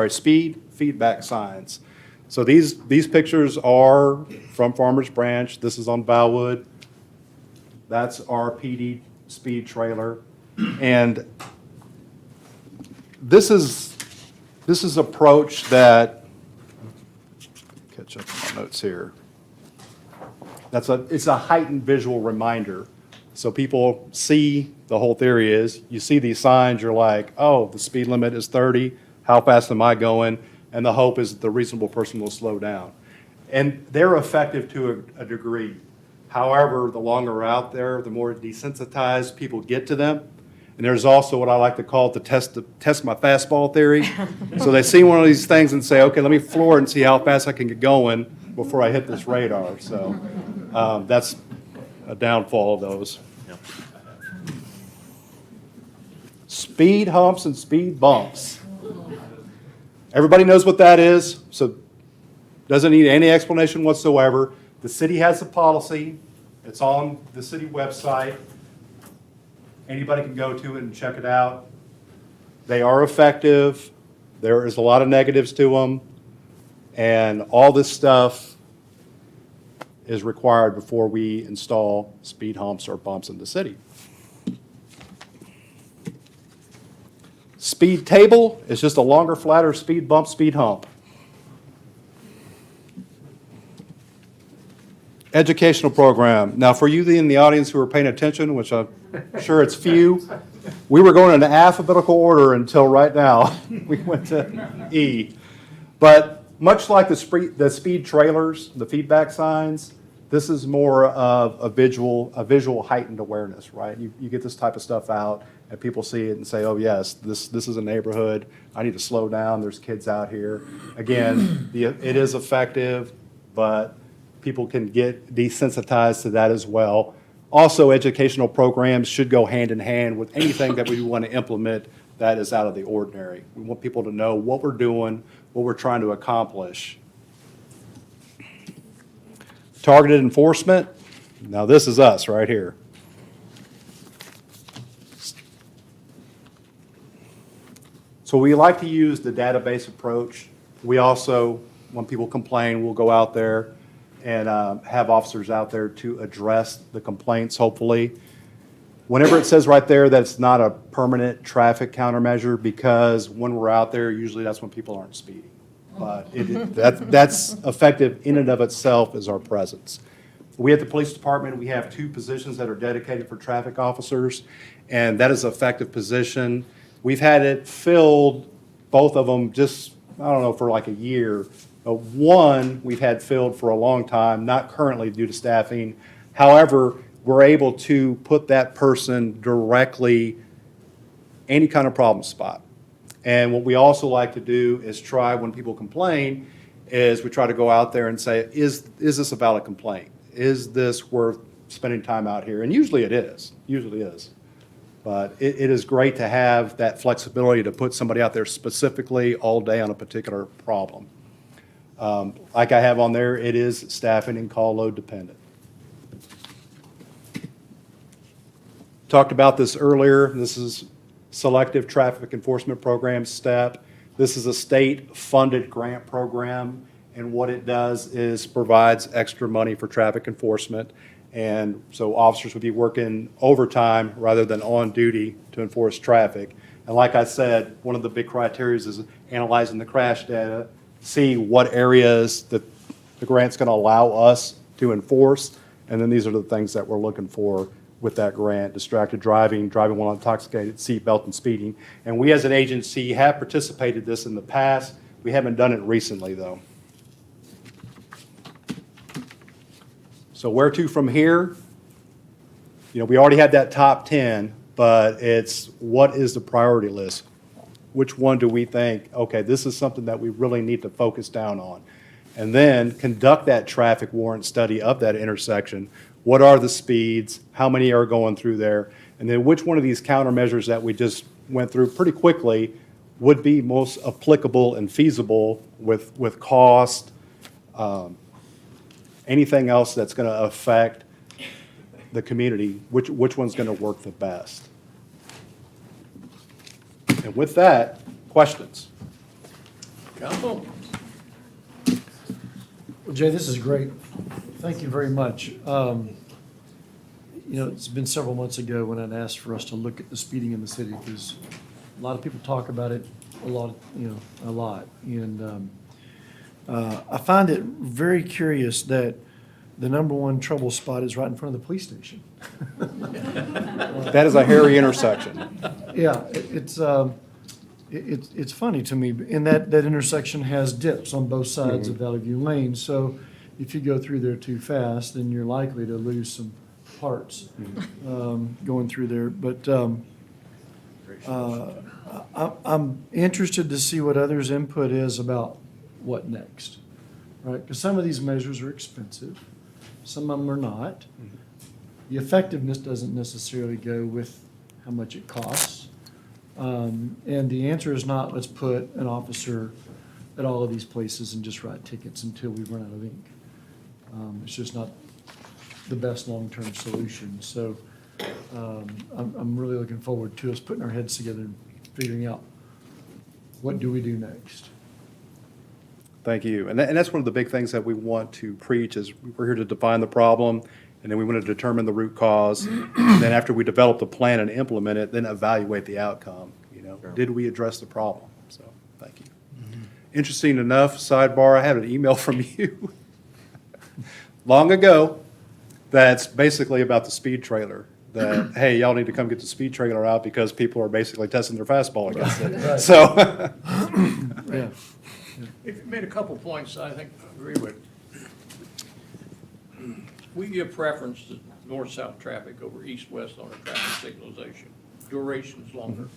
speed feedback signs. So these pictures are from Farmers Branch. This is on Valwood. That's our PD speed trailer. And this is approach that, catch up on my notes here. It's a heightened visual reminder. So people see, the whole theory is, you see these signs, you're like, oh, the speed limit is 30, how fast am I going? And the hope is that the reasonable person will slow down. And they're effective to a degree. However, the longer we're out there, the more desensitized people get to them. And there's also what I like to call the test my fastball theory. So they see one of these things and say, okay, let me floor it and see how fast I can get going before I hit this radar. So that's a downfall of those. Speed humps and speed bumps. Everybody knows what that is, so doesn't need any explanation whatsoever. The city has a policy. It's on the city website. Anybody can go to it and check it out. They are effective. There is a lot of negatives to them. And all this stuff is required before we install speed humps or bumps in the city. Speed table is just a longer, flatter speed bump, speed hump. Educational program. Now, for you in the audience who are paying attention, which I'm sure it's few, we were going in alphabetical order until right now. We went to E. But much like the speed trailers, the feedback signs, this is more of a visual heightened awareness, right? You get this type of stuff out, and people see it and say, oh, yes, this is a neighborhood. I need to slow down. There's kids out here. Again, it is effective, but people can get desensitized to that as well. Also, educational programs should go hand in hand with anything that we want to implement that is out of the ordinary. We want people to know what we're doing, what we're trying to accomplish. Targeted enforcement. Now, this is us right here. So we like to use the database approach. We also, when people complain, we'll go out there and have officers out there to address the complaints, hopefully. Whenever it says right there that it's not a permanent traffic countermeasure, because when we're out there, usually that's when people aren't speeding. But that's effective in and of itself is our presence. We at the police department, we have 2 positions that are dedicated for traffic officers, and that is an effective position. We've had it filled, both of them, just, I don't know, for like a year. One we've had filled for a long time, not currently due to staffing. However, we're able to put that person directly any kind of problem spot. And what we also like to do is try, when people complain, is we try to go out there and say, is this a valid complaint? Is this worth spending time out here? And usually it is. Usually is. But it is great to have that flexibility to put somebody out there specifically all day on a particular problem. Like I have on there, it is staffing and call load dependent. Talked about this earlier. This is Selective Traffic Enforcement Program, STEP. This is a state-funded grant program, and what it does is provides extra money for traffic enforcement. And so officers would be working overtime rather than on duty to enforce traffic. And like I said, one of the big criteria is analyzing the crash data, see what areas that the grant's going to allow us to enforce. And then these are the things that we're looking for with that grant: distracted driving, driving while intoxicated, seatbelt, and speeding. And we as an agency have participated this in the past. We haven't done it recently, though. So where to from here? You know, we already had that top 10, but it's what is the priority list? Which one do we think, okay, this is something that we really need to focus down on? And then conduct that traffic warrant study of that intersection. What are the speeds? How many are going through there? And then which one of these countermeasures that we just went through pretty quickly would be most applicable and feasible with cost, anything else that's going to affect the community, which one's going to work the best? And with that, questions? Council? Well, Jay, this is great. Thank you very much. You know, it's been several months ago when I'd asked for us to look at the speeding in the city, because a lot of people talk about it a lot. And I find it very curious that the number one trouble spot is right in front of the police station. That is a hairy intersection. Yeah, it's funny to me, and that intersection has dips on both sides of Valley View Lane, so if you go through there too fast, then you're likely to lose some parts going through there. But I'm interested to see what others' input is about what next, right? Because some of these measures are expensive, some of them are not. The effectiveness doesn't necessarily go with how much it costs. And the answer is not, let's put an officer at all of these places and just write tickets until we run out of ink. It's just not the best long-term solution. So I'm really looking forward to us putting our heads together and figuring out what do we do next. Thank you. And that's one of the big things that we want to preach is we're here to define the problem, and then we want to determine the root cause. And then after we develop the plan and implement it, then evaluate the outcome. You know, did we address the problem? So, thank you. Interesting enough, sidebar, I had an email from you long ago that's basically about the speed trailer. That, hey, y'all need to come get the speed trailer out because people are basically testing their fastball against it. Right. So, Yeah. You've made a couple points I think I agree with. We give preference to north-south traffic over east-west on our traffic signalization. Duration's longer.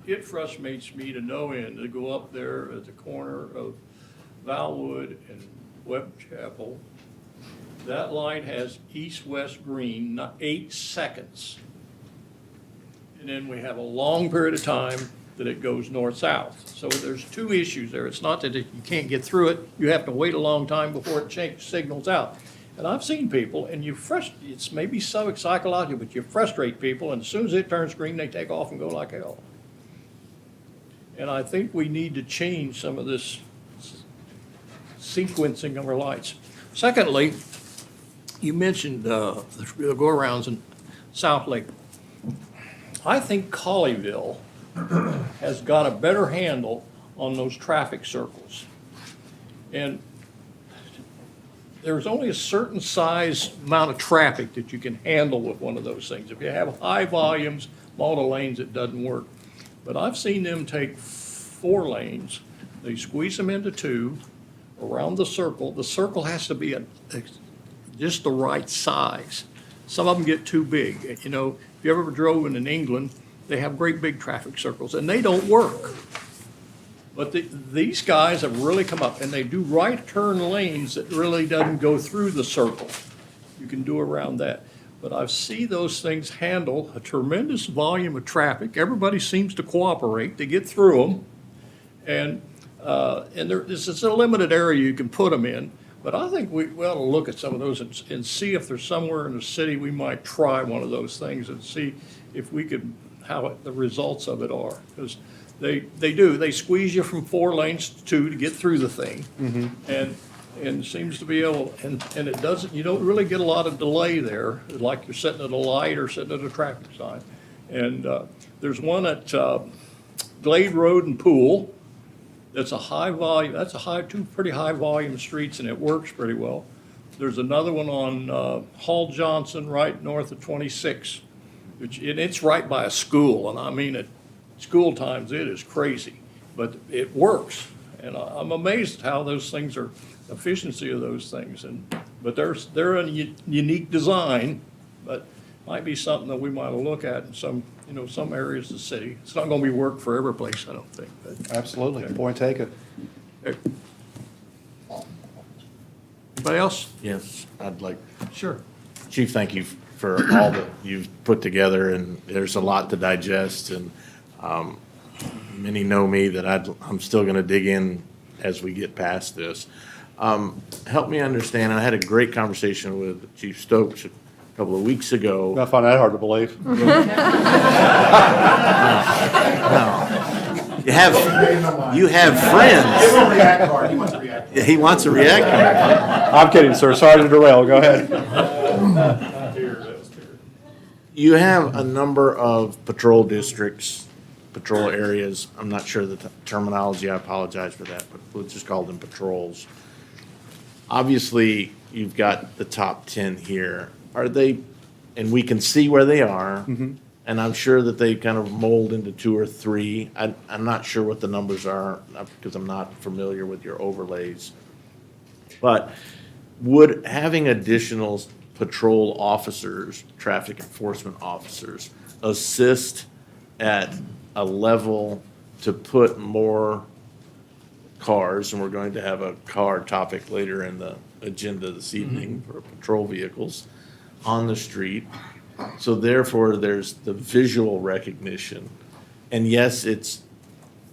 It frustrates me to no end to go up there at the corner of Valwood and Webb Chapel. That line has east-west green, not 8 seconds. And then we have a long period of time that it goes north-south. So there's two issues there. It's not that you can't get through it, you have to wait a long time before it signals out. And I've seen people, and it's maybe so psychological, but you frustrate people, and as soon as it turns green, they take off and go like hell. And I think we need to change some of this sequencing of our lights. Secondly, you mentioned the go-arounds in South Lake. I think Colleyville has got a better handle on those traffic circles. And there's only a certain size amount of traffic that you can handle with one of those things. If you have high volumes, multiple lanes, it doesn't work. But I've seen them take 4 lanes, they squeeze them into 2 around the circle. The circle has to be just the right size. Some of them get too big. You know, if you ever drove in England, they have great big traffic circles, and they don't work. But these guys have really come up, and they do right turn lanes that really doesn't go through the circle. You can do around that. but I see those things handle a tremendous volume of traffic. Everybody seems to cooperate to get through them. And this is a limited area you can put them in, but I think we ought to look at some of those and see if there's somewhere in the city we might try one of those things and see if we could, how the results of it are. Because they squeeze you from 4 lanes to 2 to get through the thing. And seems to be able, and it doesn't, you don't really get a lot of delay there, like you're sitting at a light or sitting at a traffic sign. And there's one at Glade Road and Pool. That's a high volume, two pretty high volume streets, and it works pretty well. There's another one on Hall Johnson, right north of 26, and it's right by a school, and I mean, at school times, it is crazy, but it works. And I'm amazed at how those things are, efficiency of those things, but they're a unique design, but might be something that we might look at in some areas of the city. It's not gonna be work for every place, I don't think, but. Absolutely. Point taken. Anybody else? Yes, I'd like, Sure. Chief, thank you for all that you've put together, and there's a lot to digest, and many know me that I'm still gonna dig in as we get past this. Help me understand, I had a great conversation with Chief Stokes a couple of weeks ago. I find that hard to believe. No. You have friends. Give him a react card. He wants a react card. He wants a react card. I'm kidding, sir. Sorry to derail. Go ahead. You have a number of patrol districts, patrol areas. I'm not sure the terminology, I apologize for that, but we'll just call them patrols. Obviously, you've got the top 10 here. Are they, and we can see where they are, and I'm sure that they kind of mold into 2 or 3. I'm not sure what the numbers are, because I'm not familiar with your overlays. But would having additional patrol officers, traffic enforcement officers, assist at a level to put more cars, and we're going to have a car topic later in the agenda this evening for patrol vehicles, on the street. So therefore, there's the visual recognition. And yes,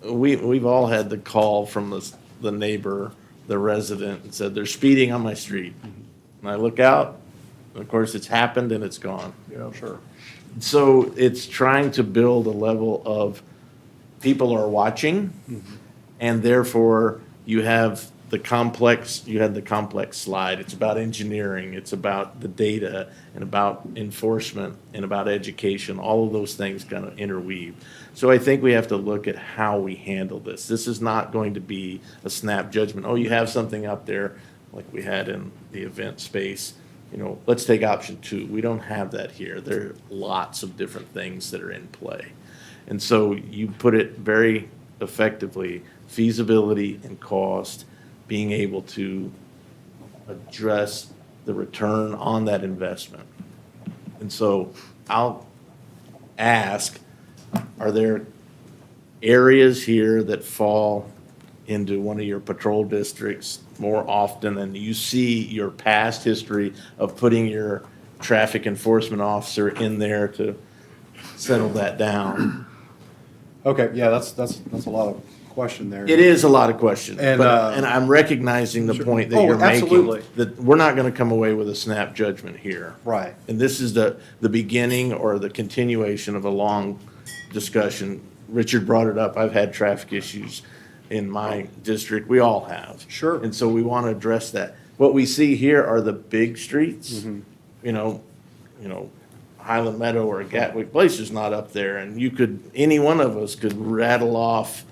we've all had the call from the neighbor, the resident, and said, they're speeding on my street. And I look out, and of course, it's happened and it's gone. Yeah, sure. So it's trying to build a level of people are watching, and therefore you have the complex slide. It's about engineering, it's about the data, and about enforcement, and about education. All of those things kind of interweave. So I think we have to look at how we handle this. This is not going to be a snap judgment. Oh, you have something up there like we had in the event space. Let's take option 2. We don't have that here. There are lots of different things that are in play. And so you put it very effectively, feasibility and cost, being able to address the return on that investment. And so I'll ask, are there areas here that fall into one of your patrol districts more often, and you see your past history of putting your traffic enforcement officer in there to settle that down? Okay, yeah, that's a lot of question there. It is a lot of questions, And, and I'm recognizing the point that Oh, you're absolutely. making, that we're not gonna come away with a snap judgment here. Right. And this is the beginning or the continuation of a long discussion. Richard brought it up, I've had traffic issues in my district, we all have. Sure. And so we wanna address that. What we see here are the big streets, Highland Meadow or Gatwick Place is not up there, and any one of us could rattle off,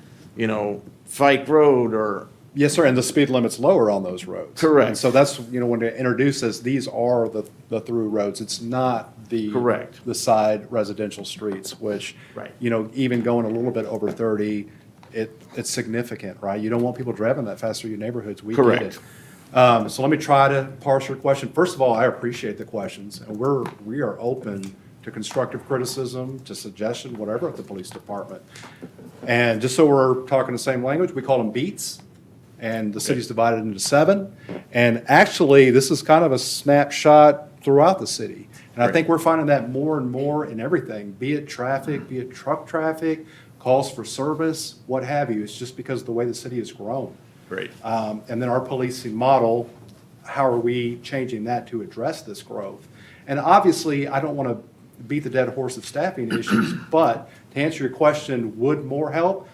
Fike Road or. Yes, sir, and the speed limit's lower on those roads. Correct. And so that's, when they introduce this, these are the through roads. It's not the. Correct. The side residential streets, which. Right. Even going a little bit over 30, it's significant, right? You don't want people driving that fast through your neighborhoods. We get Correct. it. So let me try to parse your question. First of all, I appreciate the questions, and we are open to constructive criticism, to suggestion, whatever at the police department. And just so we're talking the same language, we call them beats, and the city's divided into 7. And actually, this is kind of a snapshot throughout the city. And I Right. think we're finding that more and more in everything, be it traffic, be it truck traffic, calls for service, what have you. It's just because of the way the city has grown. Great. And then our policing model, how are we changing that to address this growth? And obviously, I don't want to beat the dead horse of staffing issues, but to answer your question, would more help?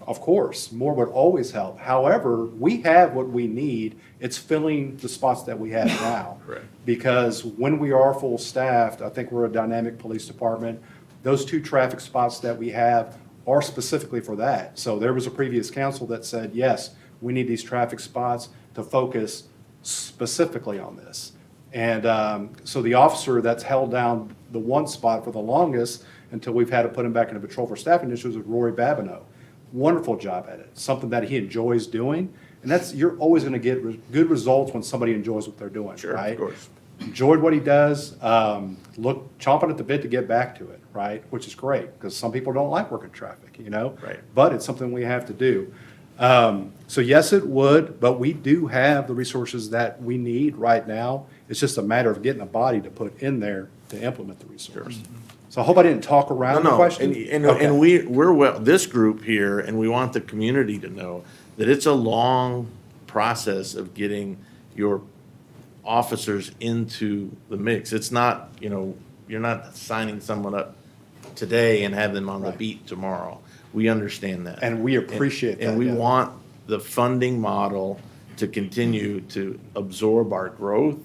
Of course, more would always help. However, we have what we need. It's filling the spots that we have now. Correct. Because when we are full staffed, I think we're a dynamic police department. Those 2 traffic spots that we have are specifically for that. So there was a previous council that said, yes, we need these traffic spots to focus specifically on this. And so the officer that's held down the one spot for the longest until we've had to put him back into patrol for staffing issues was Rory Babineau. Wonderful job at it, something that he enjoys doing. And that's, you're always going to get good results when somebody enjoys what they're doing, Sure, right? of course. Enjoyed what he does, chomping at the bit to get back to it, right? Which is great, because some people don't like working traffic, you know? Right. But it's something we have to do. So yes, it would, but we do have the resources that we need right now. It's just a matter of getting a body to put in there to implement the resource. So I hope I didn't talk around the question. Okay. And we're well, this group here, and we want the community to know that it's a long process of getting your officers into the mix. It's not, you're not signing someone up today and have them on the beat tomorrow. We understand that. And we appreciate that, And we yeah. want the funding model to continue to absorb our growth,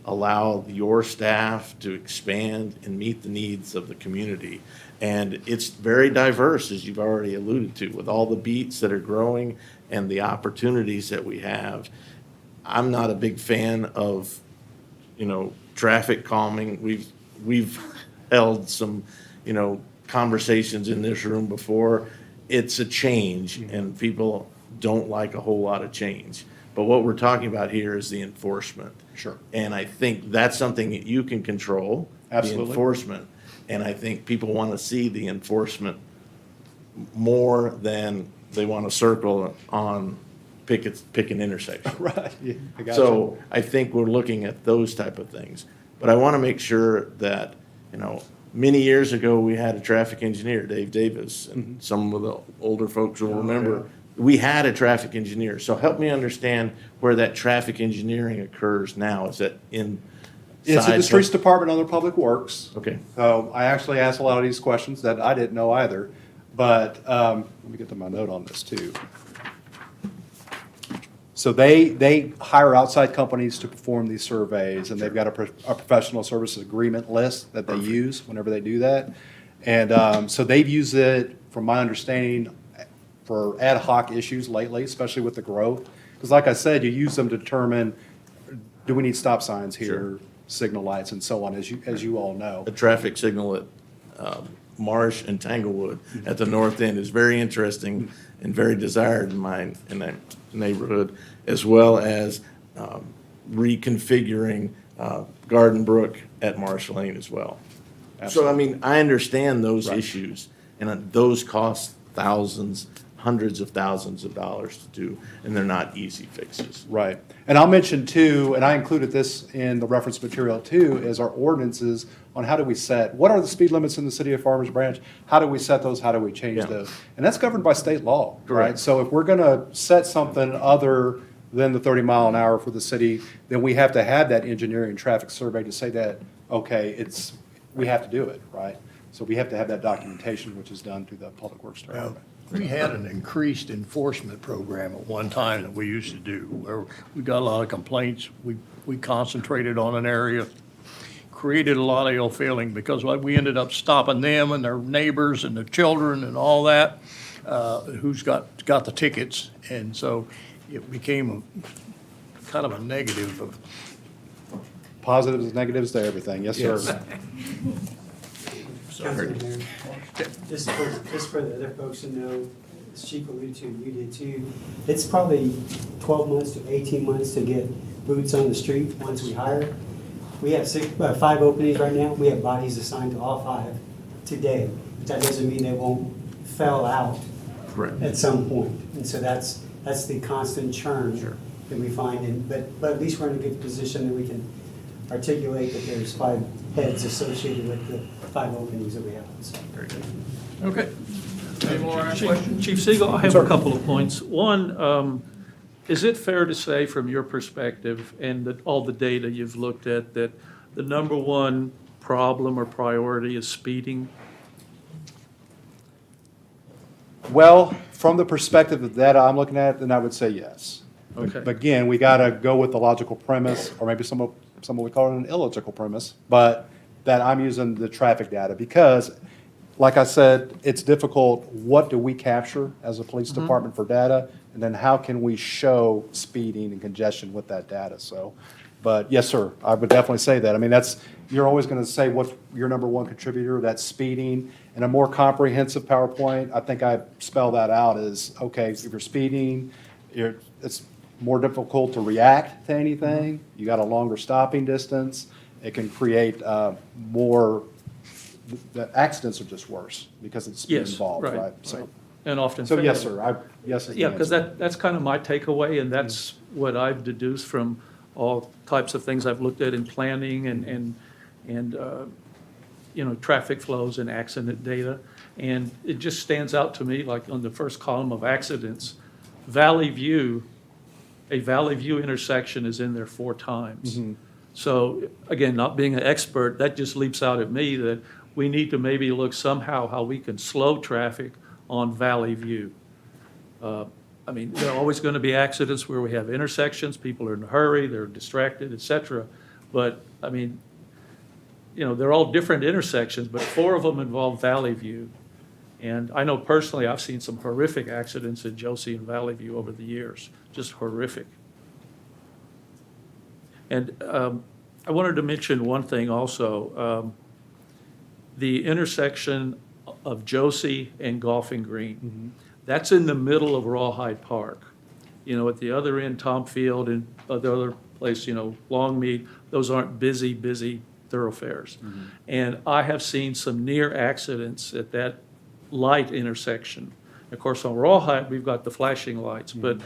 allow your staff to expand and meet the needs of the community. And it's very diverse, as you've already alluded to, with all the beats that are growing and the opportunities that we have. I'm not a big fan of, traffic calming. We've held some, conversations in this room before. It's a change, and people don't like a whole lot of change. But what we're talking about here is the enforcement. Sure. And I think that's something that you can control. Absolutely. The enforcement. And I think people want to see the enforcement more than they want to circle on pick an intersection. Right, yeah, I got So I think we're looking at those type of things. But I want to make sure that, many years ago, we had a traffic engineer, Dave Davis, and some of the older folks will remember. We had a traffic engineer. So help me understand where that traffic engineering occurs now. Is that in? It's in the Streets Department under Public Works. Okay. So I actually asked a lot of these questions that I didn't know either. But let me get to my note on this too. So they hire outside companies to perform these surveys, and they've got a professional services agreement list that they use whenever they do that. And so they've used it, from my understanding, for ad hoc issues lately, especially with the growth. Because like I said, you use them to determine, do we need stop signs here, signal lights, and so on, as you all know. A traffic signal at Marsh and Tanglewood at the north end is very interesting and very desired in that neighborhood, as well as reconfiguring Garden Brook at Marsh Lane as well. So, I mean, I understand those issues, and those cost thousands, hundreds of thousands of dollars to do, and they're not easy fixes. Right. And I'll mention too, and I included this in the reference material too, is our ordinances on how do we set, what are the speed limits in the city of Farmers Branch? How do we set those? How do we change those? And that's governed by state law, right? Correct. So if we're gonna set something other than the 30 mile an hour for the city, then we have to have that engineering traffic survey to say that, okay, we have to do it, right? So we have to have that documentation, which is done through the Public Works Department. We had an increased enforcement program at one time that we used to do, where we got a lot of complaints. We concentrated on an area, created a lot of ill feeling, because we ended up stopping them and their neighbors and their children and all that, who's got the tickets. And so it became kind of a negative of. Positives and negatives to everything, yes, sir. Councilman Mayor, just for the other folks to know, as Chief alluded to, you did too, it's probably 12 months to 18 months to get boots on the street once we hire. We have 5 openings right now. We have bodies assigned to all 5 today. But that doesn't mean they won't fail out at some point. And so that's the constant churn that we find. But at least we're in a good position that we can articulate that there's 5 heads associated with the 5 openings that we have. So. Very good. Okay. Any more questions? Chief Siegel, I have a couple of points. One, is it fair to say from your perspective and all the data you've looked at that the number one problem or priority is speeding? Well, from the perspective of the data I'm looking at, then I would say yes. Okay. But again, we got to go with the logical premise, or maybe someone would call it an illogical premise, but that I'm using the traffic data because, like I said, it's difficult. What do we capture as a police department for data? And then how can we show speeding and congestion with that data? So, but yes, sir, I would definitely say that. I mean, you're always going to say what's your number one contributor, that's speeding. In a more comprehensive PowerPoint, I think I spell that out as, okay, if you're speeding, it's more difficult to react to anything. You got a longer stopping distance. It can create more, the accidents are just worse because it's speed Yes, involved, right, right? So, right. And often. so yes, fatal. sir, yes. is the Yeah, because answer. that's kind of my takeaway, and that's what I've deduced from all types of things I've looked at in planning and traffic flows and accident data. And it just stands out to me, like on the first column of accidents, a Valley View intersection is in there 4 times. So again, not being an expert, that just leaps out at me that we need to maybe look somehow how we can slow traffic on Valley View. I mean, there are always going to be accidents where we have intersections, people are in a hurry, they're distracted, et cetera. But, I mean, they're all different intersections, but 4 of them involve Valley View. And I know personally, I've seen some horrific accidents in Josie and Valley View over the years, just horrific. And I wanted to mention one thing also. The intersection of Josie and Golfing Green. That's in the middle of Rawhide Park. At the other end, Tom Field and the other place, Longmead, those aren't busy thoroughfares. And I have seen some near accidents at that light intersection. Of course, on Rawhide, we've got the flashing lights, but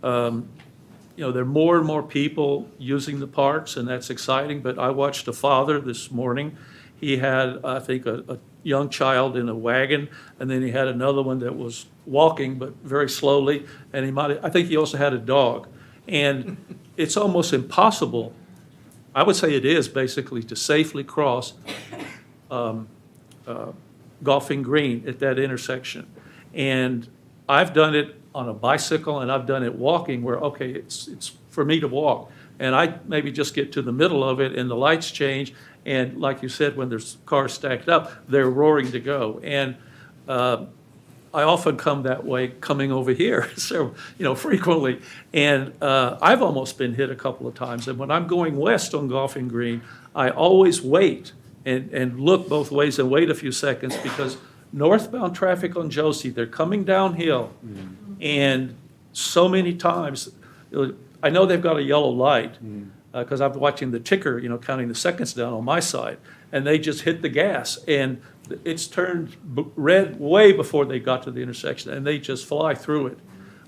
there are more and more people using the parks, and that's exciting. But I watched a father this morning. He had, I think, a young child in a wagon, and then he had another one that was walking, but very slowly, and I think he also had a dog. And it's almost impossible, I would say it is basically, to safely cross Golfing Green at that intersection. And I've done it on a bicycle, and I've done it walking where, okay, it's for me to walk. And I maybe just get to the middle of it, and the lights change, and like you said, when there's cars stacked up, they're roaring to go. And I often come that way coming over here, so, frequently. And I've almost been hit a couple of times. And when I'm going west on Golfing Green, I always wait and look both ways and wait a few seconds, because northbound traffic on Josie, they're coming downhill. And so many times, I know they've got a yellow light, because I'm watching the ticker, counting the seconds down on my side, and they just hit the gas, and it's turned red way before they got to the intersection, and they just fly through it.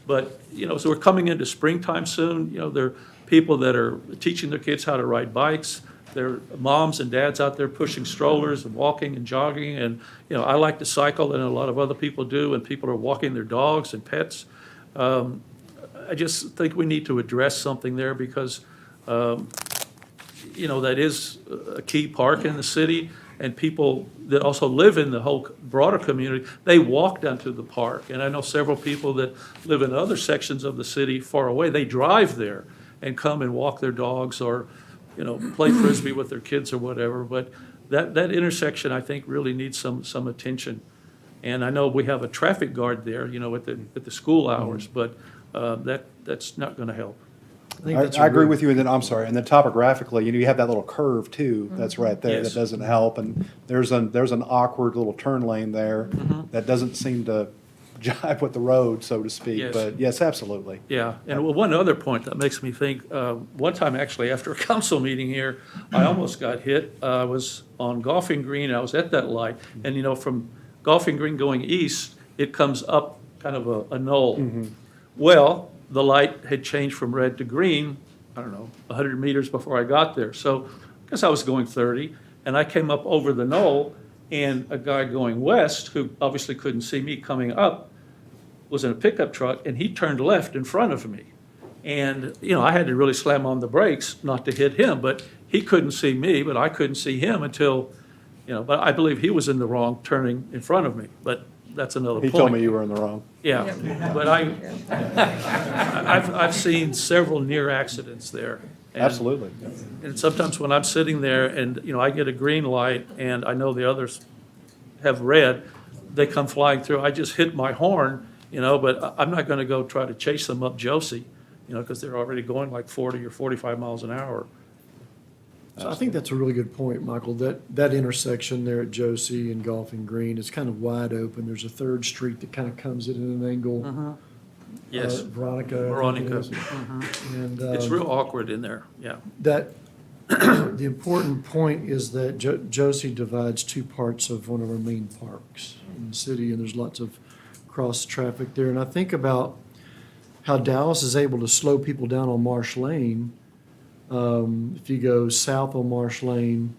But, so we're coming into springtime soon. There are people that are teaching their kids how to ride bikes. There are moms and dads out there pushing strollers and walking and jogging, and, I like to cycle, and a lot of other people do, and people are walking their dogs and pets. I just think we need to address something there because, that is a key park in the city, and people that also live in the whole broader community, they walk down to the park. And I know several people that live in other sections of the city far away, they drive there and come and walk their dogs or, play Frisbee with their kids or whatever. But that intersection, I think, really needs some attention. And I know we have a traffic guard there, at the school hours, but that's not going to help. I agree with you, and then, I'm sorry, and then topographically, you have that little curve too, that's right there, Yes. that doesn't help, and there's an awkward little turn lane there that doesn't seem to jive with the road, so to speak, Yes. but yes, absolutely. Yeah, and one other point that makes me think, one time actually after a council meeting here, I almost got hit. I was on Golfing Green, I was at that light, and from Golfing Green going east, it comes up kind of a knoll. Well, the light had changed from red to green, I don't know, 100 meters before I got there. So because I was going 30, and I came up over the knoll, and a guy going west, who obviously couldn't see me coming up, was in a pickup truck, and he turned left in front of me. And, you know, I had to really slam on the brakes not to hit him, but he couldn't see me, but I couldn't see him until, you know, but I believe he was in the wrong turning in front of me, but that's another point. He told me you were in the wrong. Yeah, but I've seen several near accidents there. And- Absolutely. And sometimes when I'm sitting there and, you know, I get a green light and I know the others have red, they come flying through. I just hit my horn, you know, but I'm not going to go try to chase them up Josie, you know, because they're already going like 40 or 45 miles an hour. So I think that's a really good point, Michael. That intersection there at Josie and Golfing Green is kind of wide open. There's a third street that kind of comes in at an angle. Yes. Veronica. I think it Veronica. is. And, It's real awkward in there, yeah. That, the important point is that Josie divides two parts of one of our main parks in the city, and there's lots of cross traffic there. And I think about how Dallas is able to slow people down on Marsh Lane. If you go south on Marsh Lane,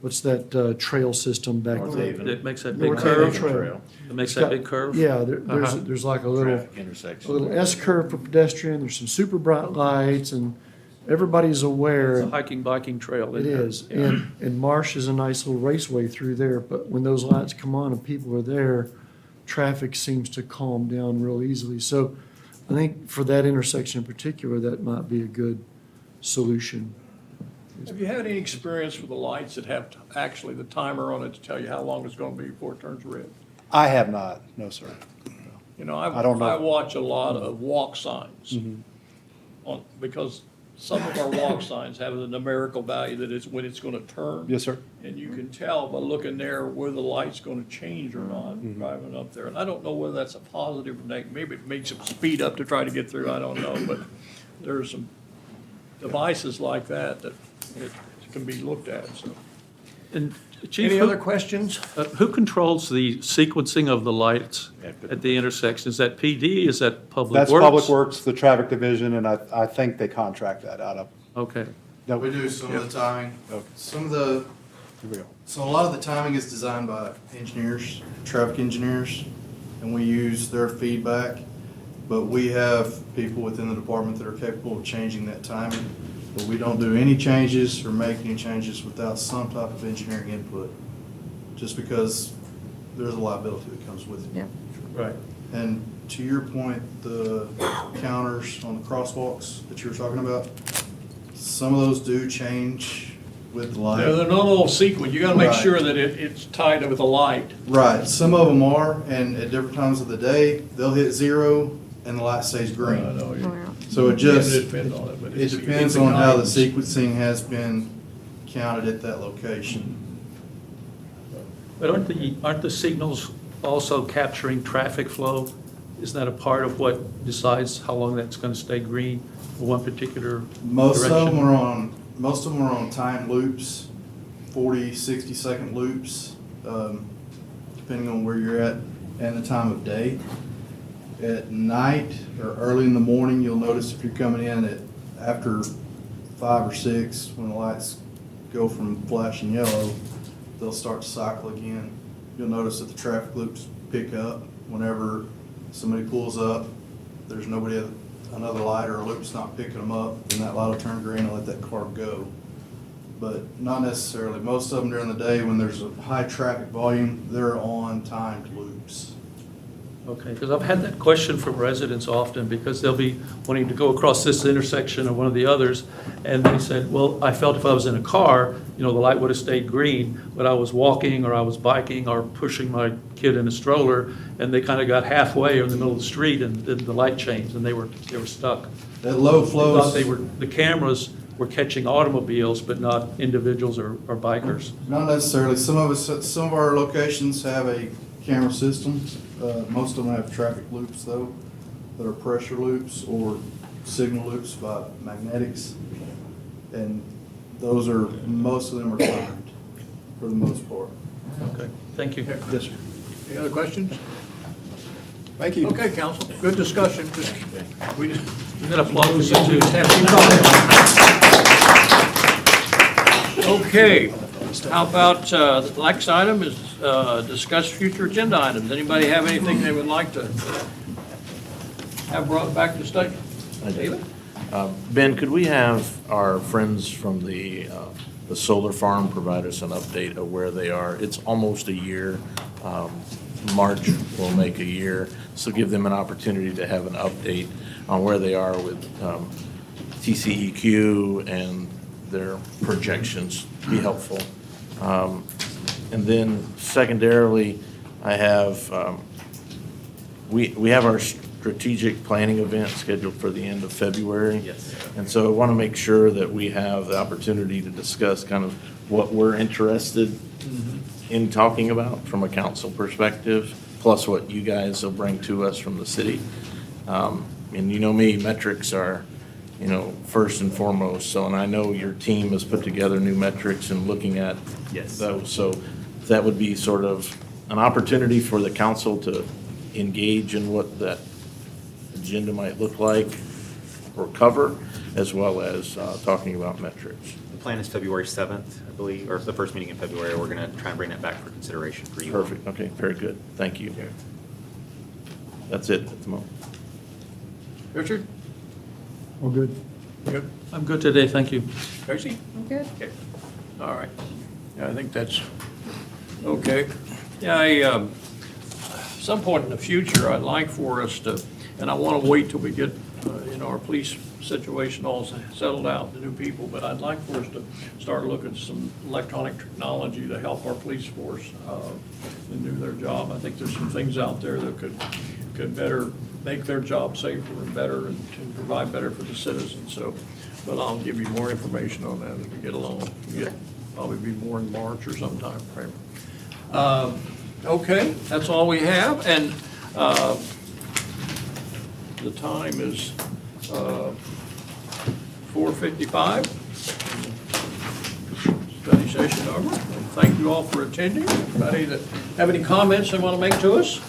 what's that trail system back North there? Haven. It makes that big North Haven curve. Trail. It makes It's that got- big curve. Yeah, Uh-huh. there's like a little, Traffic intersection. a little S curve for pedestrian, there's some super bright lights, and everybody's aware. It's a hiking, biking trail in It there. is, Yeah. and Marsh is a nice little raceway through there, but when those lights come on and people are there, traffic seems to calm down real easily. So I think for that intersection in particular, that might be a good solution. Have you had any experience with the lights that have actually the timer on it to tell you how long it's going to be before it turns red? I have not, no, sir. You know, I don't know. I watch a lot of walk signs on, because some of our walk signs have a numerical value that is when it's going to turn. Yes, sir. And you can tell by looking there whether the light's going to change or not, driving up there. And I don't know whether that's a positive or negative. Maybe it makes them speed up to try to get through, I don't know. But there's some devices like that that it can be looked at, so. And Chief, Any who- other questions? Who controls the sequencing of the lights at the intersection? Is that PD? Is that Public Works? That's Public Works, the traffic division, and I think they contract that out of. Okay. No, We do some of the timing. Okay. Some of the, Here we go. so a lot of the timing is designed by engineers, traffic engineers, and we use their feedback. But we have people within the department that are capable of changing that timing. But we don't do any changes or make any changes without some type of engineering input, just because there's a liability that comes with it. Yeah. Right. And to your point, the counters on the crosswalks that you were talking about, some of those do change with the light. They're not all sequence. You gotta make Right. sure that it's tied with a light. Right, some of them are, and at different times of the day, they'll hit 0 and the light stays green. I know, you- So it just, It depends on it, but it it's- depends it's a on how the guidance. sequencing has been counted at that location. But aren't the signals also capturing traffic flow? Isn't that a part of what decides how long that's going to stay green for one particular Most of them direction? most of them are on time loops, 40, 60-second loops, depending on where you're at and the time of day. At night or early in the morning, you'll notice if you're coming in at after 5 or 6, when the lights go from flashing yellow, they'll start to cycle again. You'll notice that the traffic loops pick up whenever somebody pulls up. There's nobody, another light or a loop's not picking them up, then that light will turn green and let that car go. But not necessarily. Most of them during the day, when there's a high traffic volume, they're on timed loops. Okay, because I've had that question from residents often, because they'll be wanting to go across this intersection or one of the others, and they said, well, I felt if I was in a car, you know, the light would have stayed green, but I was walking or I was biking or pushing my kid in a stroller, and they kind of got halfway in the middle of the street, and then the light changed, and they were stuck. At low They flows. thought the cameras were catching automobiles, but not individuals or bikers. Not necessarily. Some of our locations have a camera system. Most of them have traffic loops though, that are pressure loops or signal loops by magnetics. And those are, most of them are timed for the most part. Okay, thank you. Yes, sir. Any other questions? Thank you. Okay, council, good discussion. We just. We're going to applaud you too. Okay, how about, the next item is discuss future agenda items. Anybody have anything they would like to have brought back to state? David? Ben, could we have our friends from the solar farm provide us an update of where they are? It's almost a year. March will make a year, so give them an opportunity to have an update on where they are with TCEQ and their projections. Be helpful. And then secondarily, I have, we have our strategic planning event scheduled for the end of February. Yes. And so I want to make sure that we have the opportunity to discuss kind of what we're interested in talking about from a council perspective, plus what you guys will bring to us from the city. And you know me, metrics are, first and foremost. So, and I know your team has put together new metrics and looking at Yes. those. So that would be sort of an opportunity for the council to engage in what that agenda might look like or cover, as well as talking about metrics. The plan is February 7th, I believe, or the first meeting in February. We're going to try and bring that back for consideration for you. Perfect, okay, very good, thank you. That's it at the moment. Richard? All good. Good. I'm good today, thank you. Tracy? I'm good. Okay, all right. Yeah, I think that's, okay. Yeah, some point in the future, I'd like for us to, and I want to wait till we get, our police situation all settled out, the new people, but I'd like for us to start looking at some electronic technology to help our police force and do their job. I think there's some things out there that could better make their job safer and better and provide better for the citizens, so, but I'll give you more information on that as we get along. Probably be more in March or sometime frame. Okay, that's all we have, and the time is 4:55. Study session over. Thank you all for attending. Anybody that have any comments they want to make to us?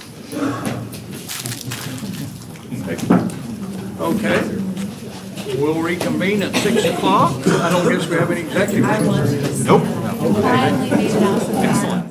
Okay. We'll reconvene at 6 o'clock. I don't guess we have any executive. Nope. Excellent.